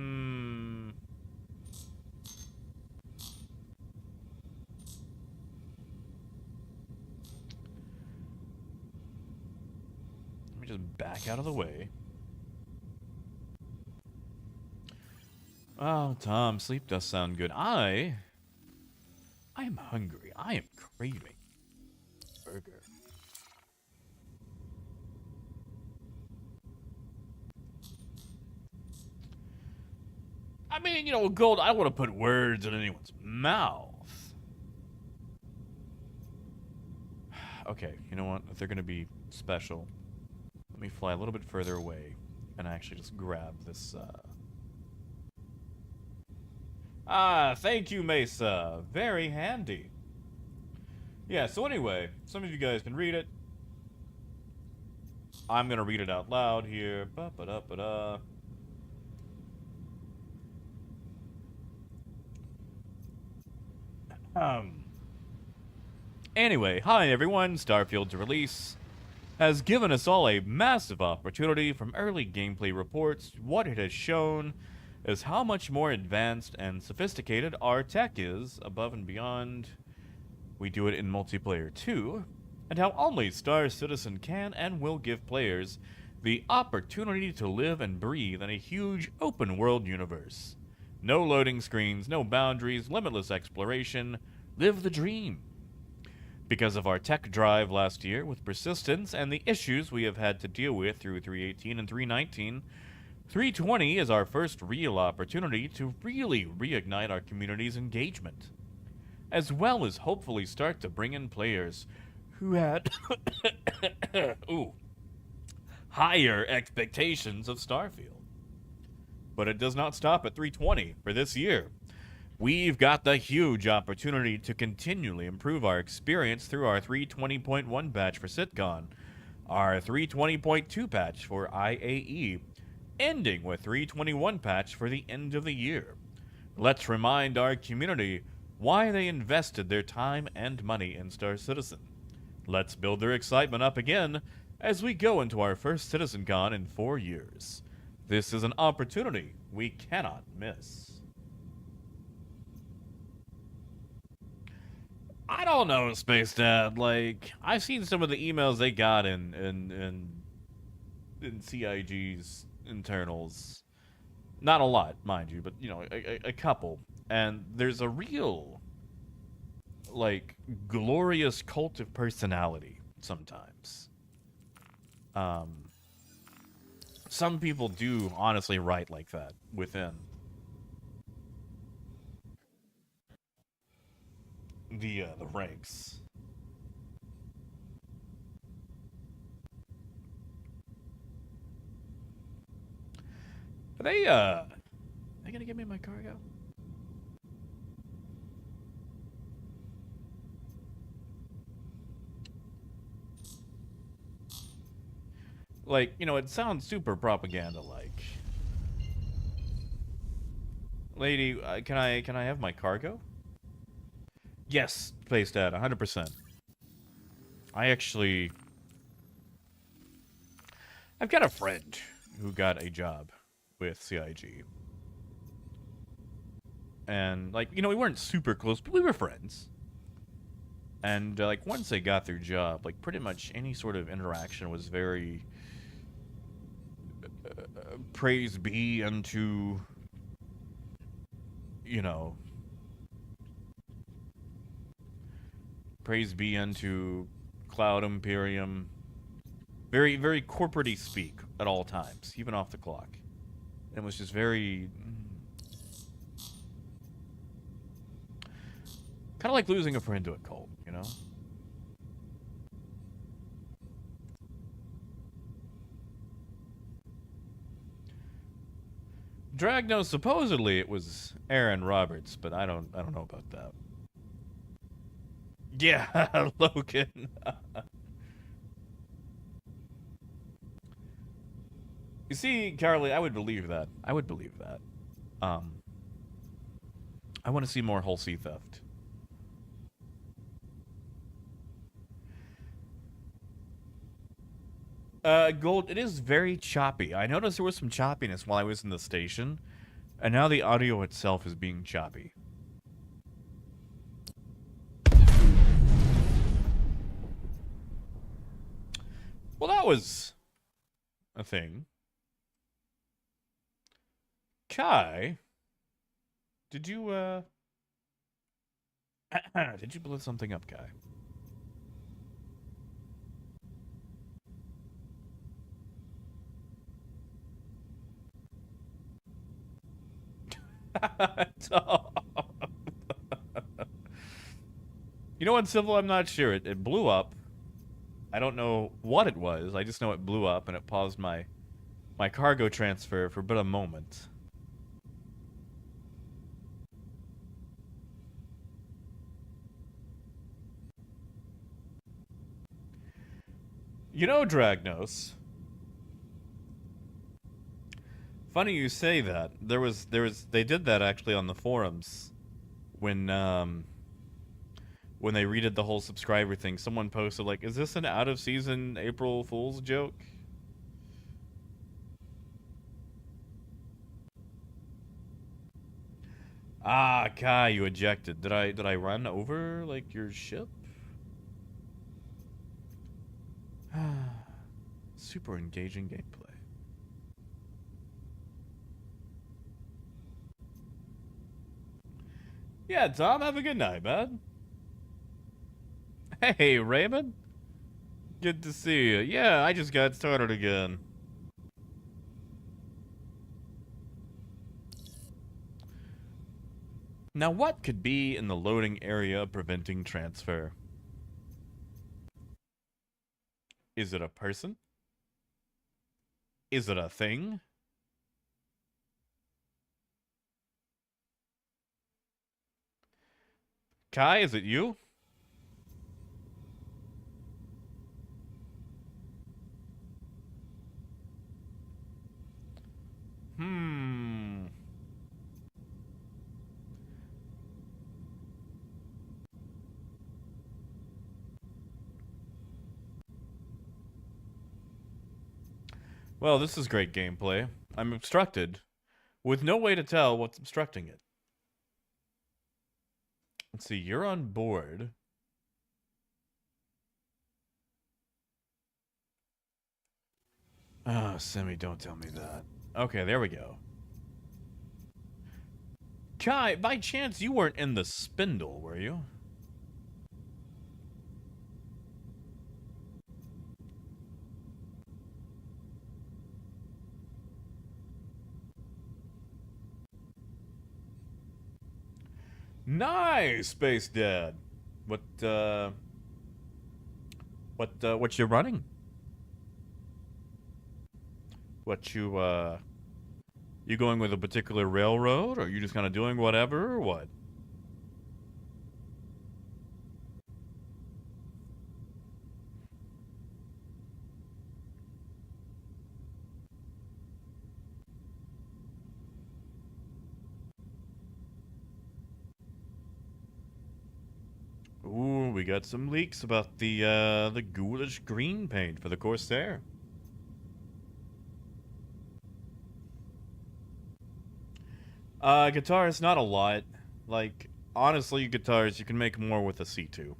me just back out of the way. Oh, Tom, sleep does sound good. I am hungry. I am craving burger. I mean, you know, Gold, I don't want to put words in anyone's mouth. Okay, you know what? If they're going to be special, let me fly a little bit further away and actually just grab this, Ah, thank you, Mesa. Very handy. Yeah, so anyway, some of you guys can read it. I'm going to read it out loud here. Ba-ba-da-ba-da. Anyway, hi everyone. Starfield's release has given us all a massive opportunity. From early gameplay reports, what it has shown is how much more advanced and sophisticated our tech is above and beyond. We do it in multiplayer too, and how only Star Citizen can and will give players the opportunity to live and breathe in a huge open world universe. No loading screens, no boundaries, limitless exploration. Live the dream. Because of our tech drive last year with persistence and the issues we have had to deal with through 318 and 319, 320 is our first real opportunity to really reignite our community's engagement, as well as hopefully start to bring in players who had higher expectations of Starfield. But it does not stop at 320 for this year. We've got the huge opportunity to continually improve our experience through our 320.1 patch for SitCon, our 320.2 patch for IAE, ending with 321 patch for the end of the year. Let's remind our community why they invested their time and money in Star Citizen. Let's build their excitement up again as we go into our first CitizenCon in 4 years. This is an opportunity we cannot miss. I don't know, Space Dad. Like, I've seen some of the emails they got in CIG's internals. Not a lot, mind you, but, you know, a couple. And there's a real, like, glorious cult of personality sometimes. Some people do honestly write like that within the ranks. Are they gonna give me my cargo? Like, you know, it sounds super propaganda-like. Lady, can I have my cargo? Yes, Space Dad, 100%. I've got a friend who got a job with CIG. And, like, you know, we weren't super close, but we were friends. And, like, once they got their job, like, pretty much any sort of interaction was very... praise be unto... you know... praise be unto Cloud Imperium. Very, very corporate-y speak at all times, even off the clock. And it was just very... kind of like losing a friend to a cult, you know? Dragno, supposedly it was Aaron Roberts, but I don't know about that. Yeah, Logan. You see, Carly, I would believe that. I would believe that. I want to see more Hul-C theft. Gold, it is very choppy. I noticed there was some choppiness while I was in the station, and now the audio itself is being choppy. Well, that was a thing. Kai, did you, did you blow something up, Kai? You know what, Civil? I'm not sure. It blew up. I don't know what it was. I just know it blew up and it paused my cargo transfer for but a moment. You know, Dragnos. Funny you say that. They did that actually on the forums when they redid the whole subscriber thing. Someone posted like, "Is this an out of season April Fool's joke?" Ah, Kai, you ejected. Did I run over like your ship? Super engaging gameplay. Yeah, Tom, have a good night, bud. Hey, Raymond. Good to see you. Yeah, I just got started again. Now, what could be in the loading area preventing transfer? Is it a person? Is it a thing? Kai, is it you? Hmm. Well, this is great gameplay. I'm obstructed, with no way to tell what's obstructing it. Let's see, you're on board. Ah, Simi, don't tell me that. Okay, there we go. Kai, by chance, you weren't in the spindle, were you? Nice, Space Dad. What you running? You going with a particular railroad, or are you just kind of doing whatever, or what? Ooh, we got some leaks about the ghoulish green paint for the Corsair. Guitars, not a lot. Like, honestly, guitars, you can make more with a C2.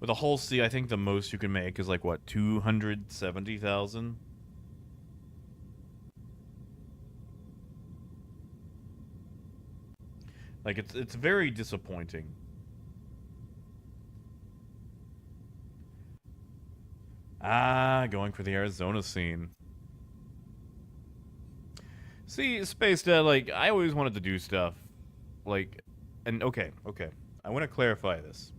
With a Hul-C, I think the most you can make is like, what, 270,000? Like, it's very disappointing. Ah, going for the Arizona scene. See, Space Dad, like, I always wanted to do stuff. Like, and okay. I want to clarify this.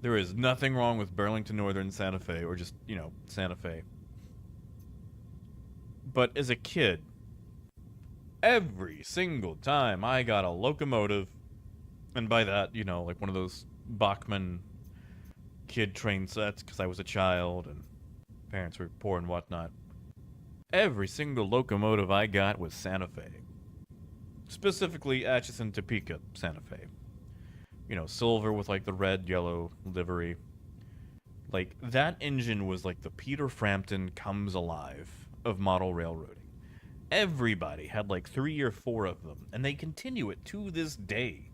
There is nothing wrong with Burlington Northern Santa Fe, or just, you know, Santa Fe. But as a kid, every single time I got a locomotive, and by that, you know, like one of those Bachmann kid train sets, because I was a child and parents were poor and whatnot. Every single locomotive I got was Santa Fe. Specifically, Atchison, Topeka, Santa Fe. You know, silver with like the red, yellow livery. Like, that engine was like the Peter Frampton Comes Alive of model railroading. Everybody had like 3 or 4 of them, and they continue it to this day.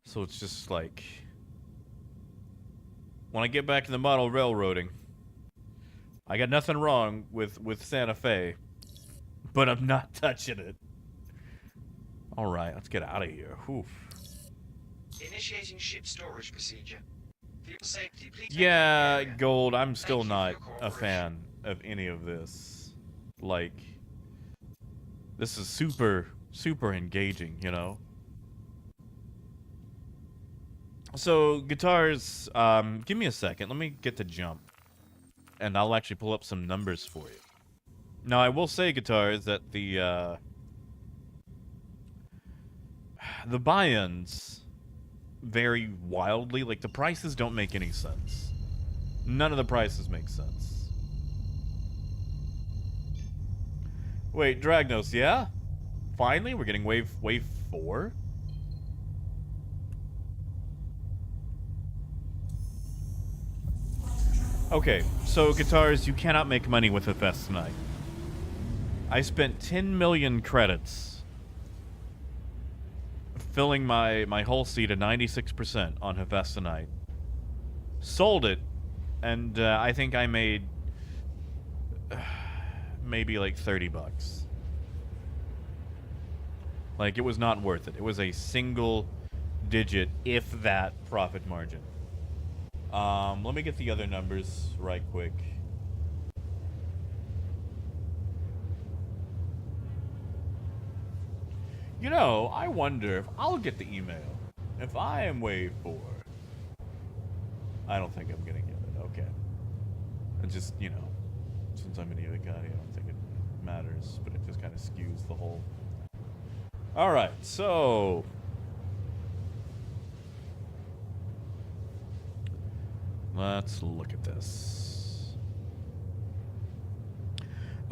So it's just like, when I get back to the model railroading, I got nothing wrong with Santa Fe, but I'm not touching it. Alright, let's get out of here. Oof. Initiating ship storage procedure. For your safety, please. Yeah, Gold, I'm still not a fan of any of this. Like, this is super engaging, you know? So, guitars, give me a second. Let me get to jump. And I'll actually pull up some numbers for you. Now, I will say, guitars, that the buy-ins vary wildly. Like, the prices don't make any sense. None of the prices make sense. Wait, Dragnos, yeah? Finally, we're getting wave 4? Okay, so guitars, you cannot make money with Hephaestus tonight. I spent 10 million credits filling my Hul-C to 96% on Hephaestus tonight. Sold it, and I think I made maybe like 30 bucks. Like, it was not worth it. It was a single digit, if that, profit margin. Let me get the other numbers right quick. You know, I wonder if I'll get the email. If I am wave 4. I don't think I'm gonna get it. Okay. I just, you know, since I'm an Ivikati, I don't think it matters, but it just kind of skews the whole. Alright, so. Let's look at this.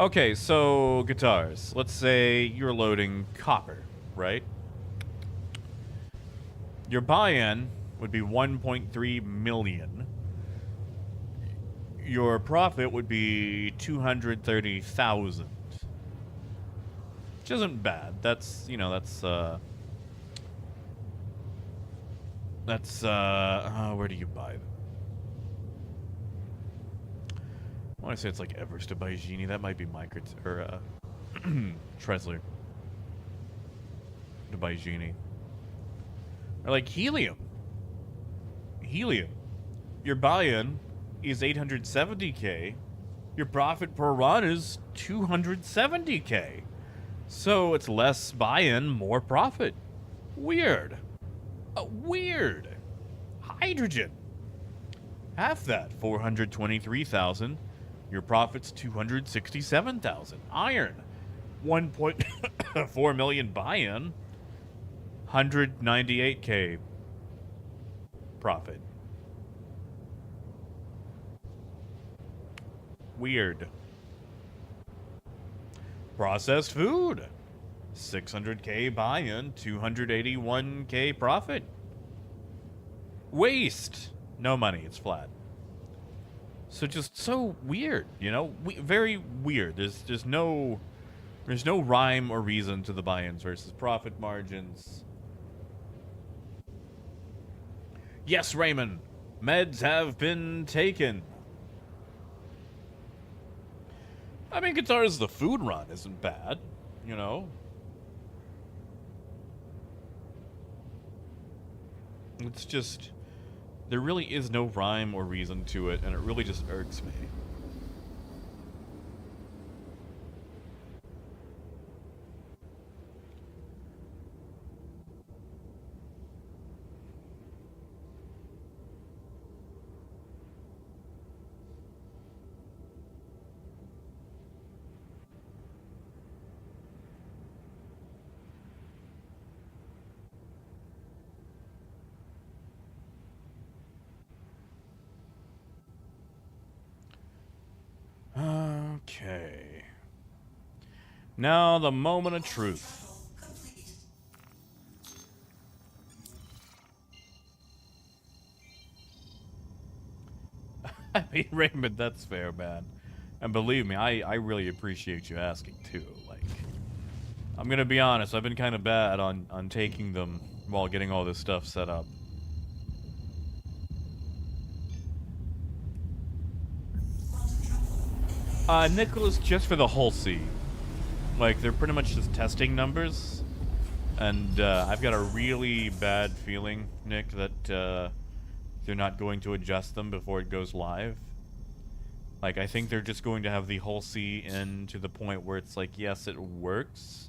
Okay, so guitars. Let's say you're loading copper, right? Your buy-in would be 1.3 million. Your profit would be 230,000. Which isn't bad. That's, you know, where do you buy them? I want to say it's like Everest to buy Genie. That might be Tresler to buy Genie. Or like Helium. Helium. Your buy-in is 870k. Your profit per run is 270k. So it's less buy-in, more profit. Weird. Weird. Hydrogen. Half that, 423,000. Your profit's 267,000. Iron, 1.4 million buy-in, 198k profit. Weird. Processed food, 600k buy-in, 281k profit. Waste, no money, it's flat. So just so weird, you know? Very weird. There's no rhyme or reason to the buy-ins versus profit margins. Yes, Raymond. Meds have been taken. I mean, Guitars the food run isn't bad, you know? It's just... there really is no rhyme or reason to it, and it really just irks me. Okay. Now the moment of truth. I mean, Raymond, that's fair, man. And believe me, I really appreciate you asking, too. Like, I'm gonna be honest, I've been kind of bad on taking them while getting all this stuff set up. Nicholas, just for the Hul-C. Like, they're pretty much just testing numbers. And, I've got a really bad feeling, Nick, that, they're not going to adjust them before it goes live. Like, I think they're just going to have the Hul-C in to the point where it's like, yes, it works,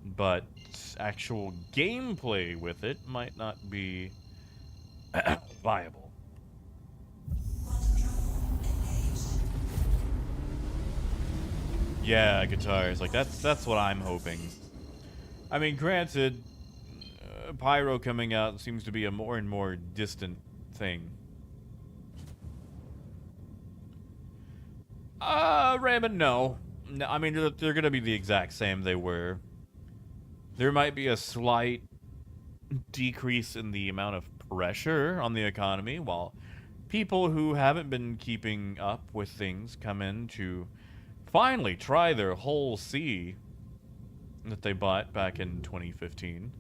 but actual gameplay with it might not be viable. Yeah, guitars. Like, that's what I'm hoping. I mean, granted, Pyro coming out seems to be a more and more distant thing. Raymond, no. I mean, they're gonna be the exact same they were. There might be a slight decrease in the amount of pressure on the economy, while people who haven't been keeping up with things come in to finally try their Hul-C that they bought back in 2015.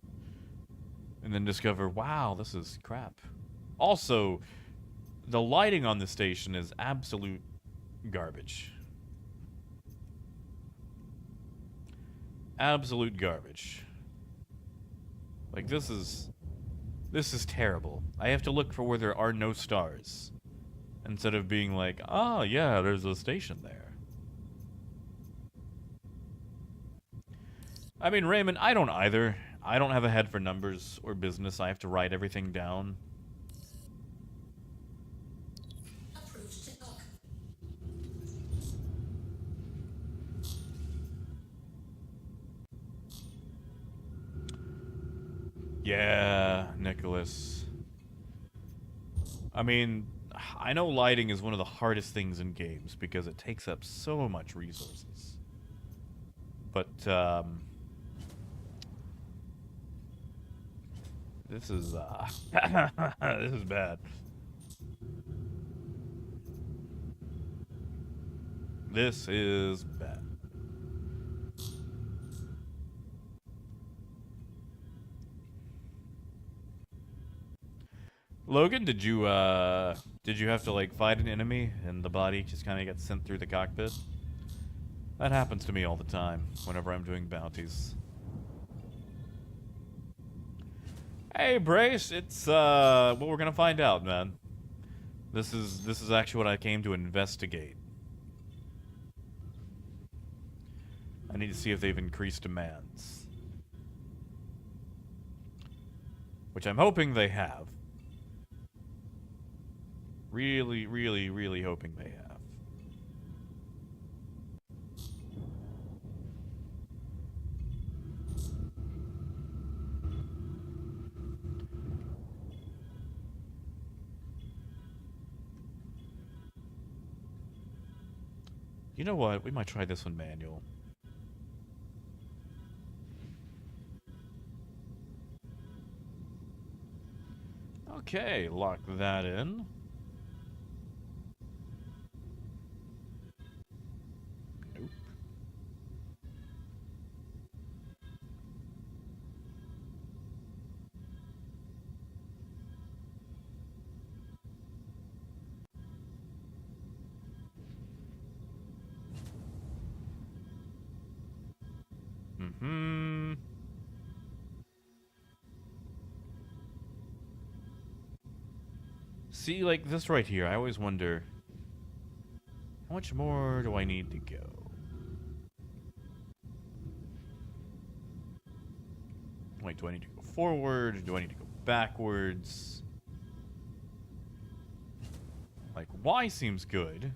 And then discover, wow, this is crap. Also, the lighting on the station is absolute garbage. Absolute garbage. Like, this is terrible. I have to look for where there are no stars, instead of being like, oh yeah, there's a station there. I mean, Raymond, I don't either. I don't have a head for numbers or business. I have to write everything down. Yeah, Nicholas. I mean, I know lighting is one of the hardest things in games because it takes up so much resources. But, this is, this is bad. This is bad. Logan, did you have to, like, fight an enemy and the body just kind of gets sent through the cockpit? That happens to me all the time whenever I'm doing bounties. Hey, Brace, it's, well, we're gonna find out, man. This is actually what I came to investigate. I need to see if they've increased demands. Which I'm hoping they have. Really, really, really hoping they have. You know what? We might try this one manual. Okay, lock that in. Nope. Mm-hmm. See, like this right here, I always wonder, how much more do I need to go? Wait, do I need to go forward? Do I need to go backwards? Like, Y seems good.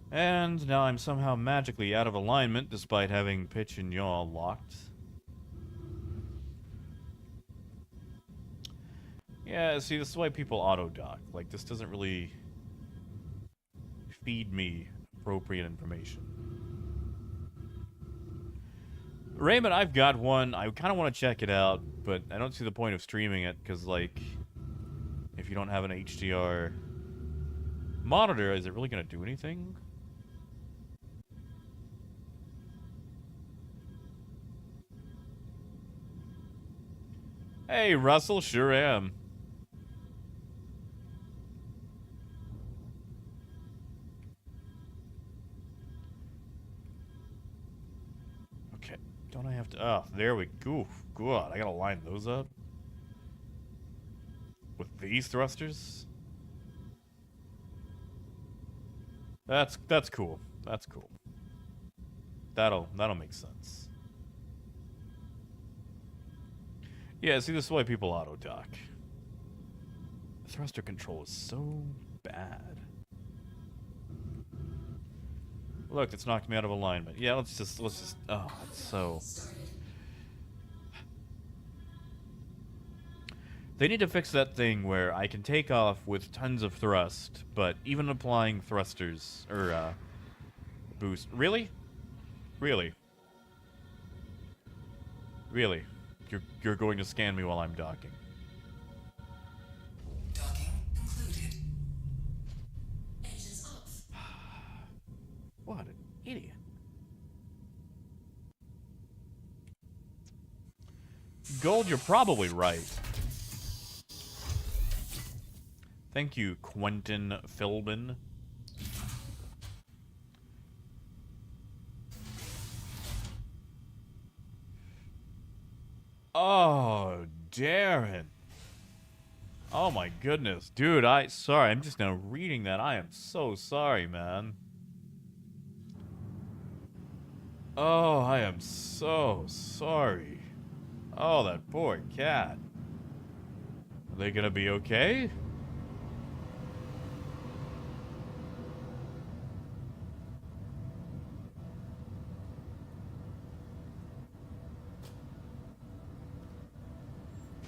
And now I'm somehow magically out of alignment despite having pitch and yaw locked. Yeah, see, this is why people auto-dock. Like, this doesn't really feed me appropriate information. Raymond, I've got one. I kind of want to check it out, but I don't see the point of streaming it, because, like, if you don't have an HDR monitor, is it really going to do anything? Hey, Russell, sure am. Okay, don't I have to... Oh, there we go. God, I gotta line those up. With these thrusters? That's cool. That's cool. That'll make sense. Yeah, see, this is why people auto-dock. Thruster control is so bad. Look, it's knocked me out of alignment. Yeah, let's just, oh, it's so... They need to fix that thing where I can take off with tons of thrust, but even applying thrusters, or, boost... Really? Really? Really? You're going to scan me while I'm docking. Docking concluded. Engines off. What an idiot. Gold, you're probably right. Thank you, Quentin Philbin. Oh, Darren. Oh my goodness. Dude, sorry, I'm just now reading that. I am so sorry, man. Oh, I am so sorry. Oh, that poor cat. Are they gonna be okay?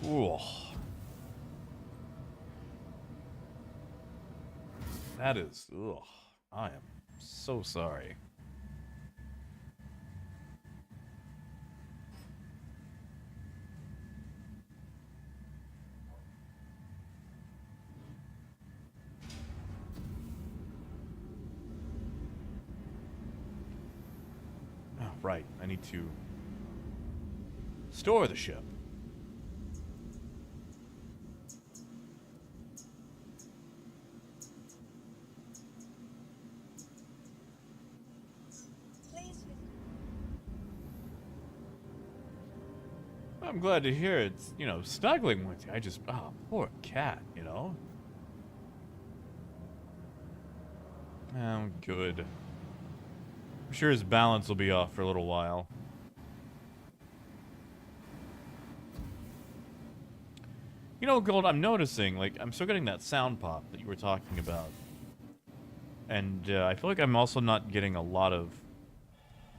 Ooh. That is... Ugh. I am so sorry. Oh, right. I need to store the ship. Please. I'm glad to hear it's, you know, snuggling with you. I just, oh, poor cat, you know? Oh, good. I'm sure his balance will be off for a little while. You know, Gold, I'm noticing, like, I'm still getting that sound pop that you were talking about. And I feel like I'm also not getting a lot of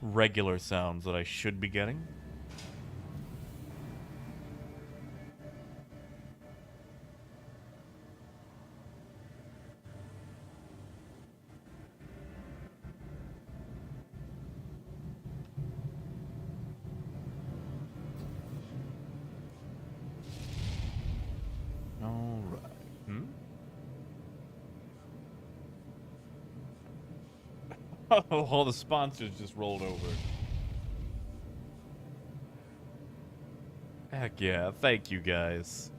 regular sounds that I should be getting. Alright. Hmm? Oh, all the sponsors just rolled over. Heck yeah, thank you guys.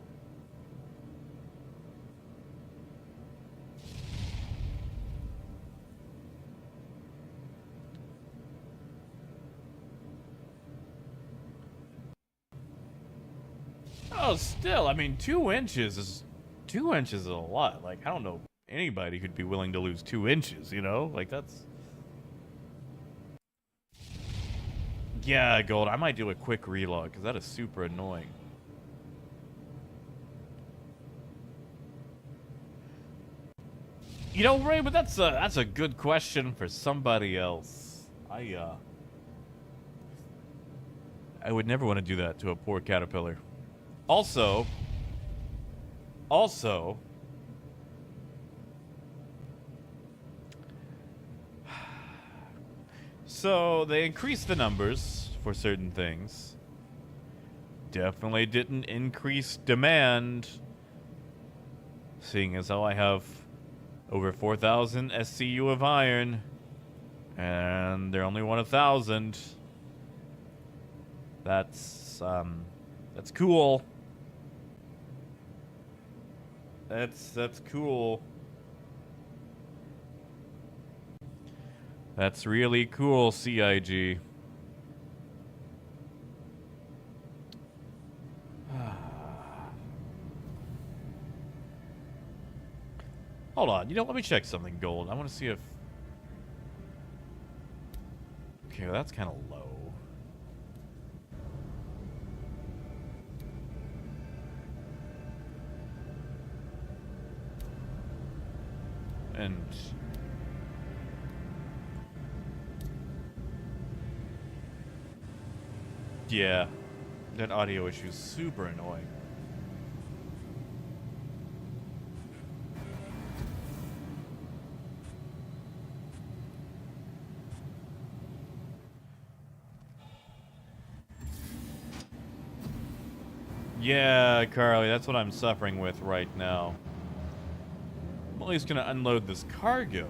Oh, still, I mean, 2 inches is... 2 inches is a lot. Like, I don't know anybody who'd be willing to lose 2 inches, you know? Like, that's... Yeah, Gold, I might do a quick relog, because that is super annoying. You know, Ray, but that's a good question for somebody else. I would never want to do that to a poor caterpillar. Also, so they increased the numbers for certain things. Definitely didn't increase demand, seeing as how I have over 4,000 SCU of iron, and they're only 1,000. That's cool. That's cool. That's really cool, CIG. Hold on, you know, let me check something, Gold. I want to see if... Okay, well, that's kind of low. And... yeah, that audio issue is super annoying. Yeah, Carly, that's what I'm suffering with right now. I'm at least gonna unload this cargo.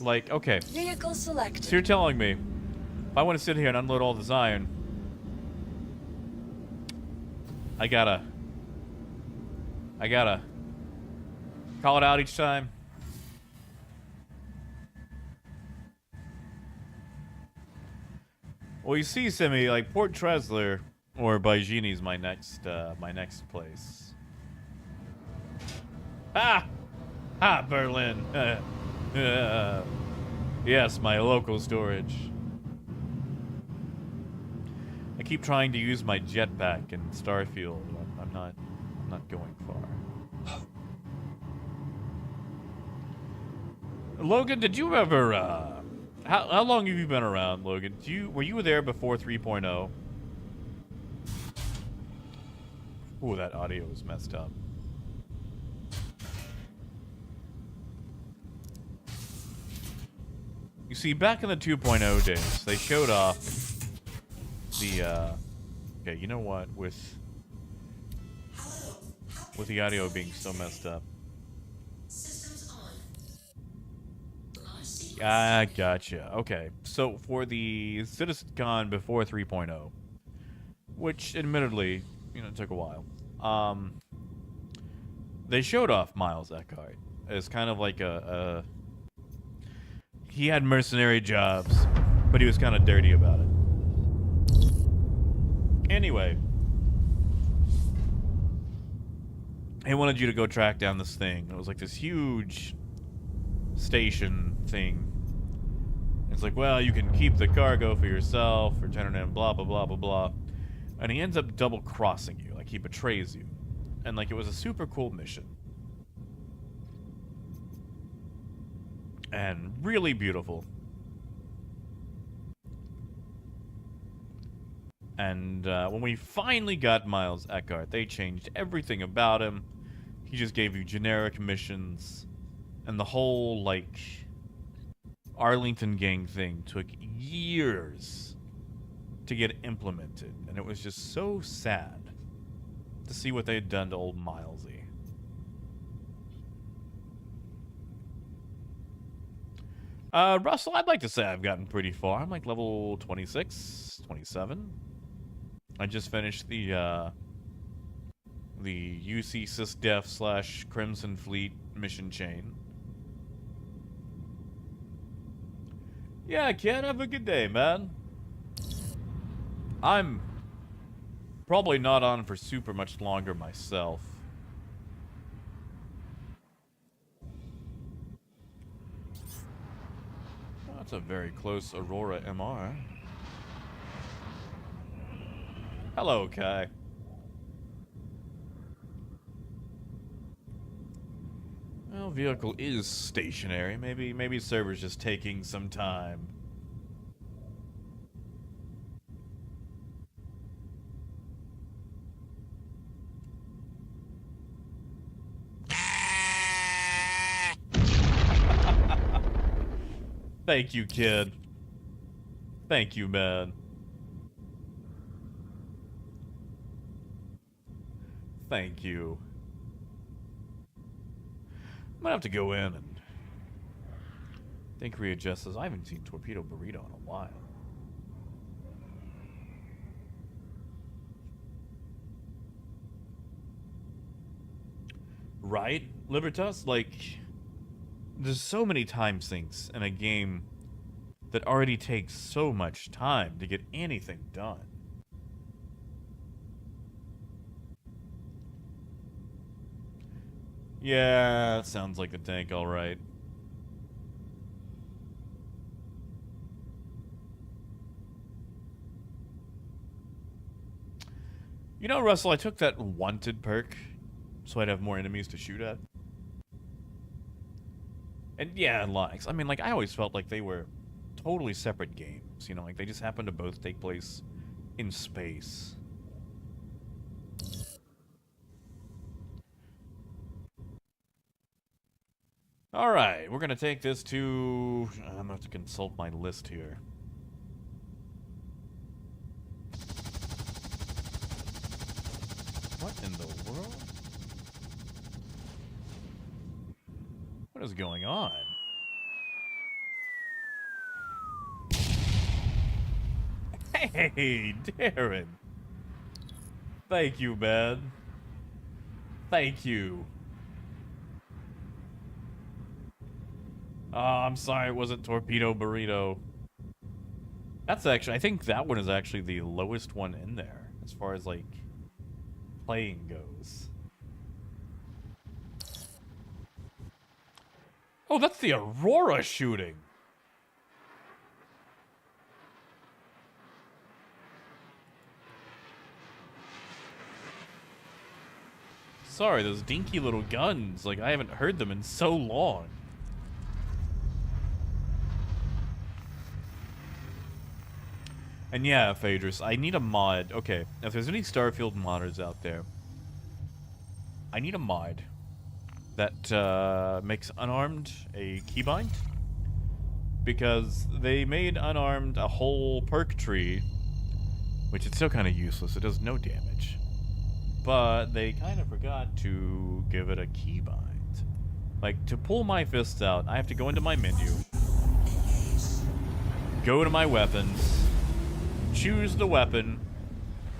Like, okay. Vehicle selected. So you're telling me, if I want to sit here and unload all this iron, I gotta call it out each time? Well, you see, Simi, like Port Tresler or Baijini's my next place. Ah! Ah, Berlin. Yes, my local storage. I keep trying to use my jetpack in Starfield. I'm not going far. Logan, did you ever, how long have you been around, Logan? Were you there before 3.0? Ooh, that audio is messed up. You see, back in the 2.0 days, they showed off the, okay, you know what, with the audio being so messed up. Ah, gotcha. Okay, so for the CitizenCon before 3.0, which admittedly, you know, took a while, they showed off Miles Eckhart as kind of like he had mercenary jobs, but he was kind of dirty about it. Anyway, he wanted you to go track down this thing. It was like this huge station thing. It's like, well, you can keep the cargo for yourself for 10 and blah, blah, blah, blah, blah. And he ends up double-crossing you. Like, he betrays you. And, like, it was a super cool mission. And really beautiful. And when we finally got Miles Eckhart, they changed everything about him. He just gave you generic missions. And the whole, like, Arlington gang thing took years to get implemented. And it was just so sad to see what they had done to old Milesy. Russell, I'd like to say I've gotten pretty far. I'm like level 26, 27. I just finished the UC SysDef / Crimson Fleet mission chain. Yeah, kid, have a good day, man. I'm probably not on for super much longer myself. Oh, that's a very close Aurora MR. Hello, Kai. Well, vehicle is stationary. Maybe server's just taking some time. Thank you, kid. Thank you, man. Thank you. I'm gonna have to go in and think readjust this. I haven't seen Torpedo Burrito in a while. Right, Libertas? Like, there's so many time sinks in a game that already takes so much time to get anything done. Yeah, sounds like the tank, alright. You know, Russell, I took that wanted perk so I'd have more enemies to shoot at. And yeah, Lynx. I mean, like, I always felt like they were totally separate games, you know, like they just happened to both take place in space. Alright, we're gonna take this to... I'm gonna have to consult my list here. What in the world? What is going on? Hey, Darren! Thank you, man. Thank you. Oh, I'm sorry it wasn't Torpedo Burrito. That's actually, I think that one is actually the lowest one in there, as far as, like, playing goes. Oh, that's the Aurora shooting! Sorry, those dinky little guns, like, I haven't heard them in so long. And yeah, Phaedrus, I need a mod. Okay, if there's any Starfield modders out there, I need a mod that makes unarmed a keybind. Because they made unarmed a whole perk tree, which is still kind of useless. It does no damage. But they kind of forgot to give it a keybind. Like, to pull my fists out, I have to go into my menu, go to my weapons, choose the weapon,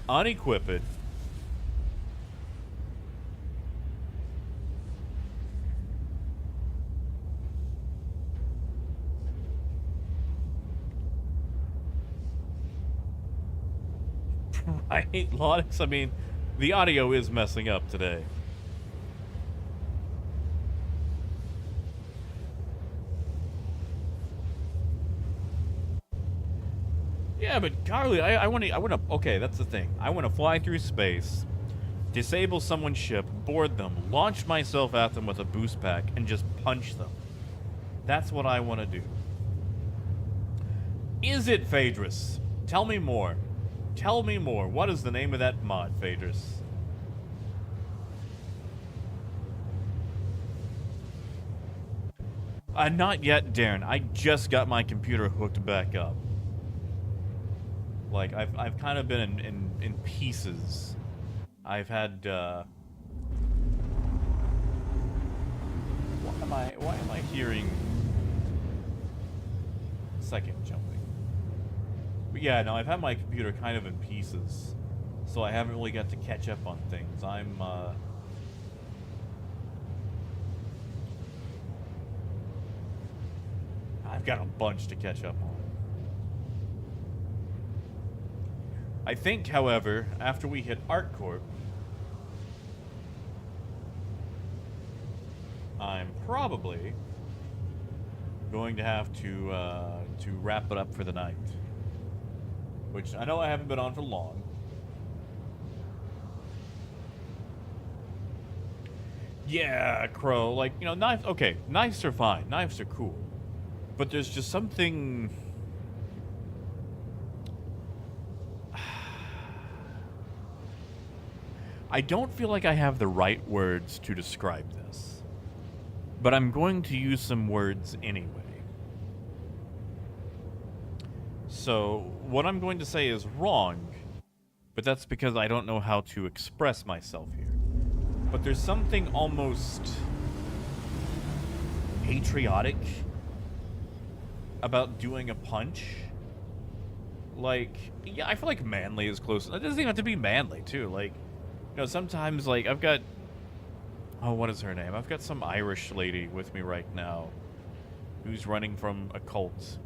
unequip it, right, Lonix? I mean, the audio is messing up today. Yeah, but Carly, I want to. Okay, that's the thing. I want to fly through space, disable someone's ship, board them, launch myself at them with a boost pack, and just punch them. That's what I want to do. Is it Phaedrus? Tell me more. Tell me more. What is the name of that mod, Phaedrus? Not yet, Darren. I just got my computer hooked back up. Like, I've kind of been in pieces. I've had, why am I hearing second jumping? But yeah, no, I've had my computer kind of in pieces, so I haven't really got to catch up on things. I've got a bunch to catch up on. I think, however, after we hit ArtCorp, I'm probably going to have to wrap it up for the night. Which I know I haven't been on for long. Yeah, Crow, like, you know, knives, okay, knives are fine, knives are cool. But there's just something... I don't feel like I have the right words to describe this. But I'm going to use some words anyway. So, what I'm going to say is wrong, but that's because I don't know how to express myself here. But there's something almost patriotic about doing a punch. Like, yeah, I feel like manly is close. It doesn't even have to be manly, too. Like, you know, sometimes, like, I've got... Oh, what is her name? I've got some Irish lady with me right now who's running from a cult.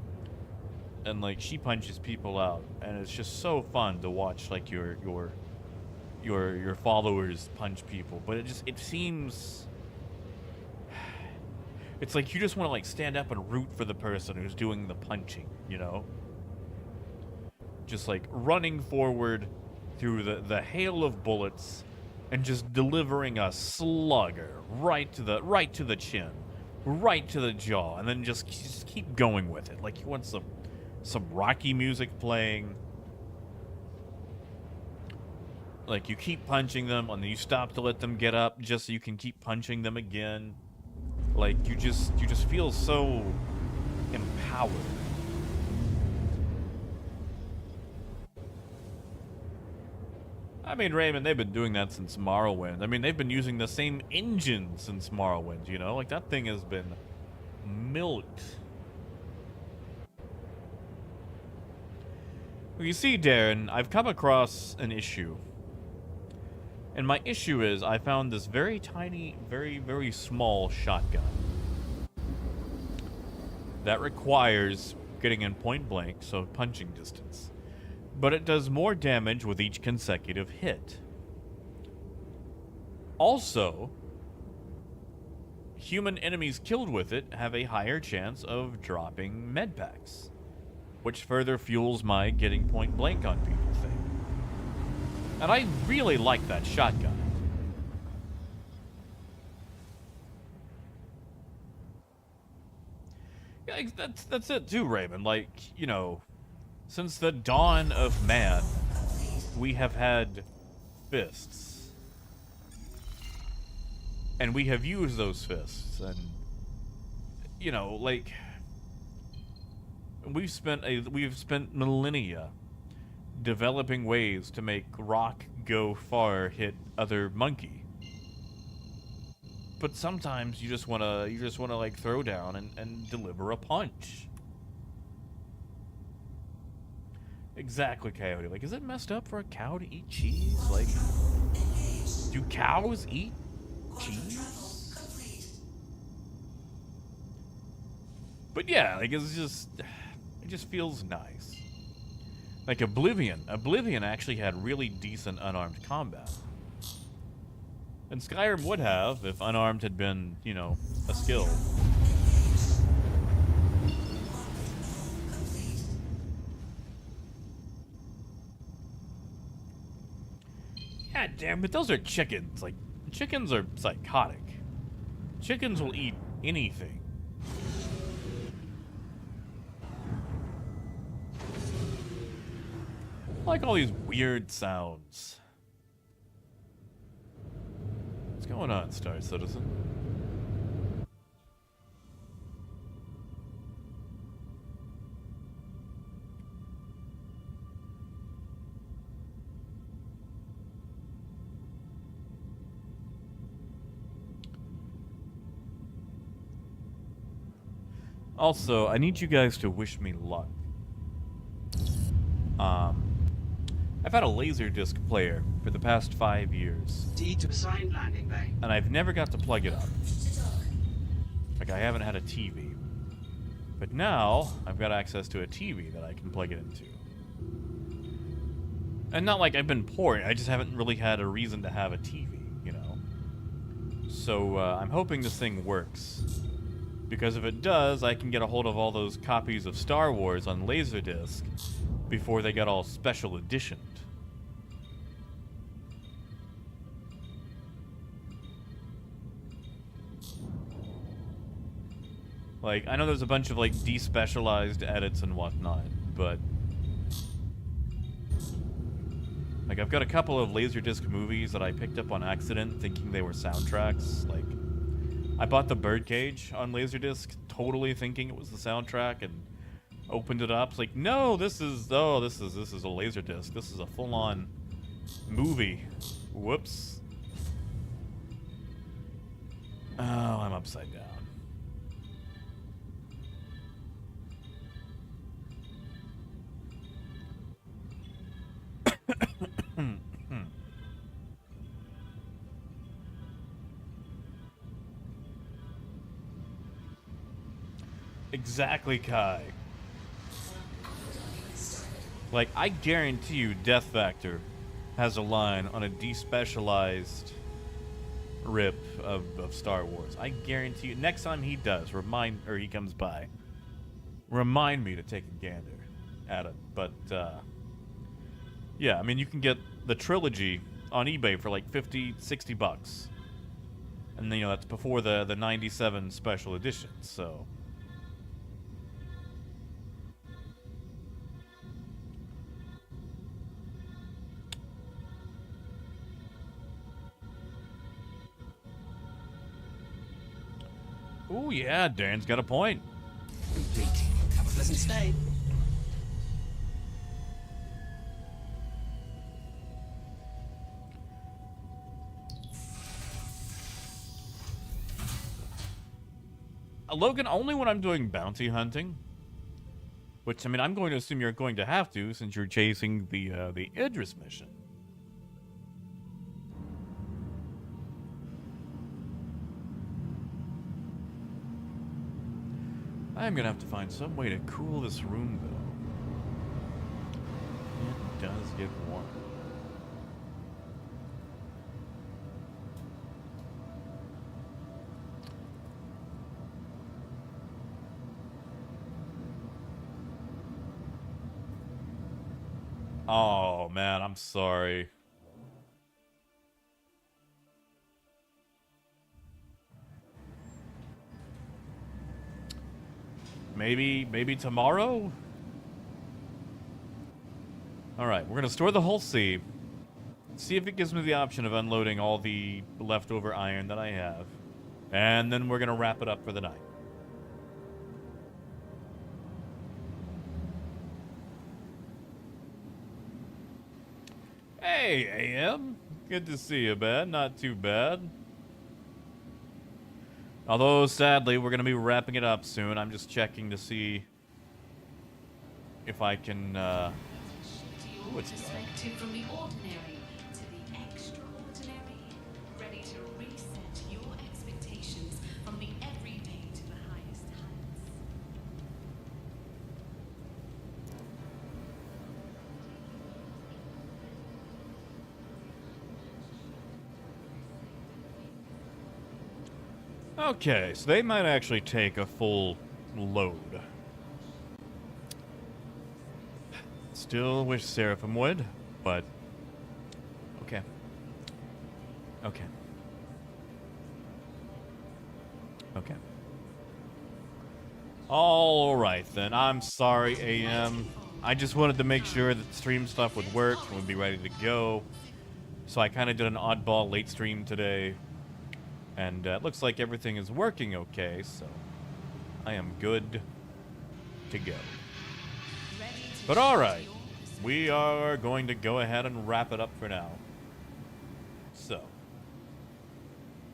And, like, she punches people out. And it's just so fun to watch, like, your followers punch people. But it seems... It's like you just want to, like, stand up and root for the person who's doing the punching, you know? Just, like, running forward through the hail of bullets and just delivering a slugger right to the chin, right to the jaw, and then just keep going with it. Like, you want some Rocky music playing. Like, you keep punching them, and then you stop to let them get up just so you can keep punching them again. Like, you just feel so empowered. I mean, Raymond, they've been doing that since Morrowind. I mean, they've been using the same engine since Morrowind, you know? Like, that thing has been milked. Well, you see, Darren, I've come across an issue. And my issue is I found this very tiny, very, very small shotgun that requires getting in point blank, so punching distance. But it does more damage with each consecutive hit. Also, human enemies killed with it have a higher chance of dropping med packs, which further fuels my getting point blank on people thing. And I really like that shotgun. Yeah, that's it too, Raymond. Like, you know, Since the dawn of man, we have had fists. And we have used those fists, and you know, like we've spent millennia developing ways to make rock go far hit other monkey. But sometimes you just wanna like throw down and deliver a punch. Exactly, Coyote. Like, is it messed up for a cow to eat cheese? Like, do cows eat cheese? But yeah, like it just feels nice. Like Oblivion actually had really decent unarmed combat. And Skyrim would have if unarmed had been, you know, a skill. God damn it, those are chickens. Like, chickens are psychotic. Chickens will eat anything. I like all these weird sounds. What's going on, Star Citizen? Also, I need you guys to wish me luck. I've had a Laserdisc player for the past 5 years. D to assigned landing bay. And I've never got to plug it up. Like, I haven't had a TV. But now, I've got access to a TV that I can plug it into. And not like I've been poor, I just haven't really had a reason to have a TV, you know? So, I'm hoping this thing works. Because if it does, I can get a hold of all those copies of Star Wars on Laserdisc before they got all special editioned. Like, I know there's a bunch of, like, despecialized edits and whatnot, but... Like, I've got a couple of Laserdisc movies that I picked up on accident thinking they were soundtracks. Like, I bought The Birdcage on Laserdisc, totally thinking it was the soundtrack, and opened it up. It's like, no, this is a Laserdisc. This is a full-on movie. Whoops. Oh, I'm upside down. Exactly, Kai. Like, I guarantee you Death Factor has a line on a despecialized rip of Star Wars. I guarantee you. Next time he does, he comes by, remind me to take a gander at it. But, yeah, I mean, you can get the trilogy on eBay for like 50, 60 bucks. And, you know, that's before the 97 special edition, so... Oh yeah, Dan's got a point. Complete. Have a pleasant stay. Logan, only when I'm doing bounty hunting. Which, I mean, I'm going to assume you're going to have to, since you're chasing the Idris mission. I'm gonna have to find some way to cool this room, though. It does get warm. Oh, man, I'm sorry. Maybe tomorrow? Alright, we're gonna store the Hul-C. See if it gives me the option of unloading all the leftover iron that I have. And then we're gonna wrap it up for the night. Hey, AM. Good to see you, man. Not too bad. Although, sadly, we're going to be wrapping it up soon. I'm just checking to see if I can, what's it? Perspective from the ordinary to the extraordinary. Ready to reset your expectations from the everyday to the highest heights. Okay, so they might actually take a full load. Still wish Seraphim would, but okay. Okay. Okay. Alright then, I'm sorry, AM. I just wanted to make sure that the stream stuff would work and would be ready to go. So I kind of did an oddball late stream today. And it looks like everything is working okay, so I am good to go. But alright, we are going to go ahead and wrap it up for now. So,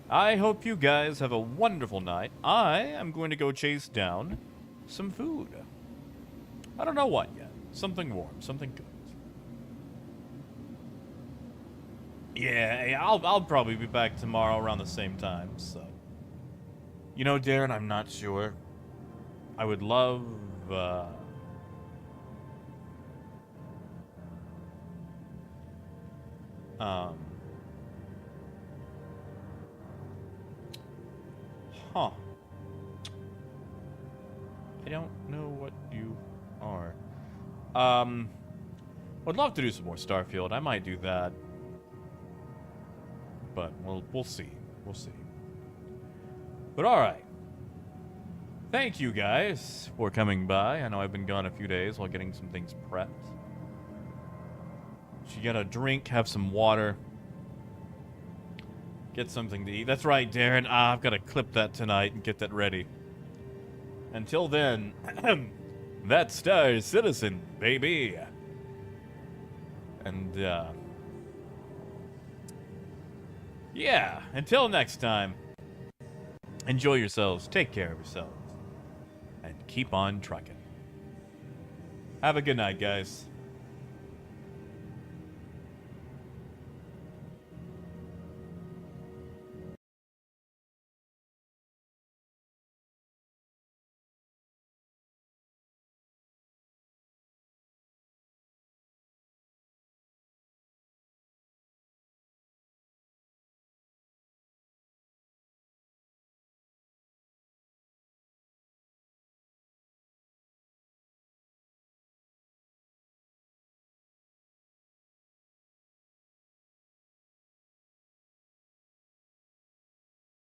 I hope you guys have a wonderful night. I am going to go chase down some food. I don't know what yet. Something warm, something good. Yeah, I'll probably be back tomorrow around the same time, so. You know, Darren, I'm not sure. I would love, Huh. I don't know what you are. Would love to do some more Starfield. I might do that. But we'll see. We'll see. But alright. Thank you guys for coming by. I know I've been gone a few days while getting some things prepped. So you gotta drink, have some water. Get something to eat. That's right, Darren. I've gotta clip that tonight and get that ready. Until then, that's Star Citizen, baby. And, yeah, until next time, enjoy yourselves, take care of yourselves, and keep on trucking. Have a good night, guys.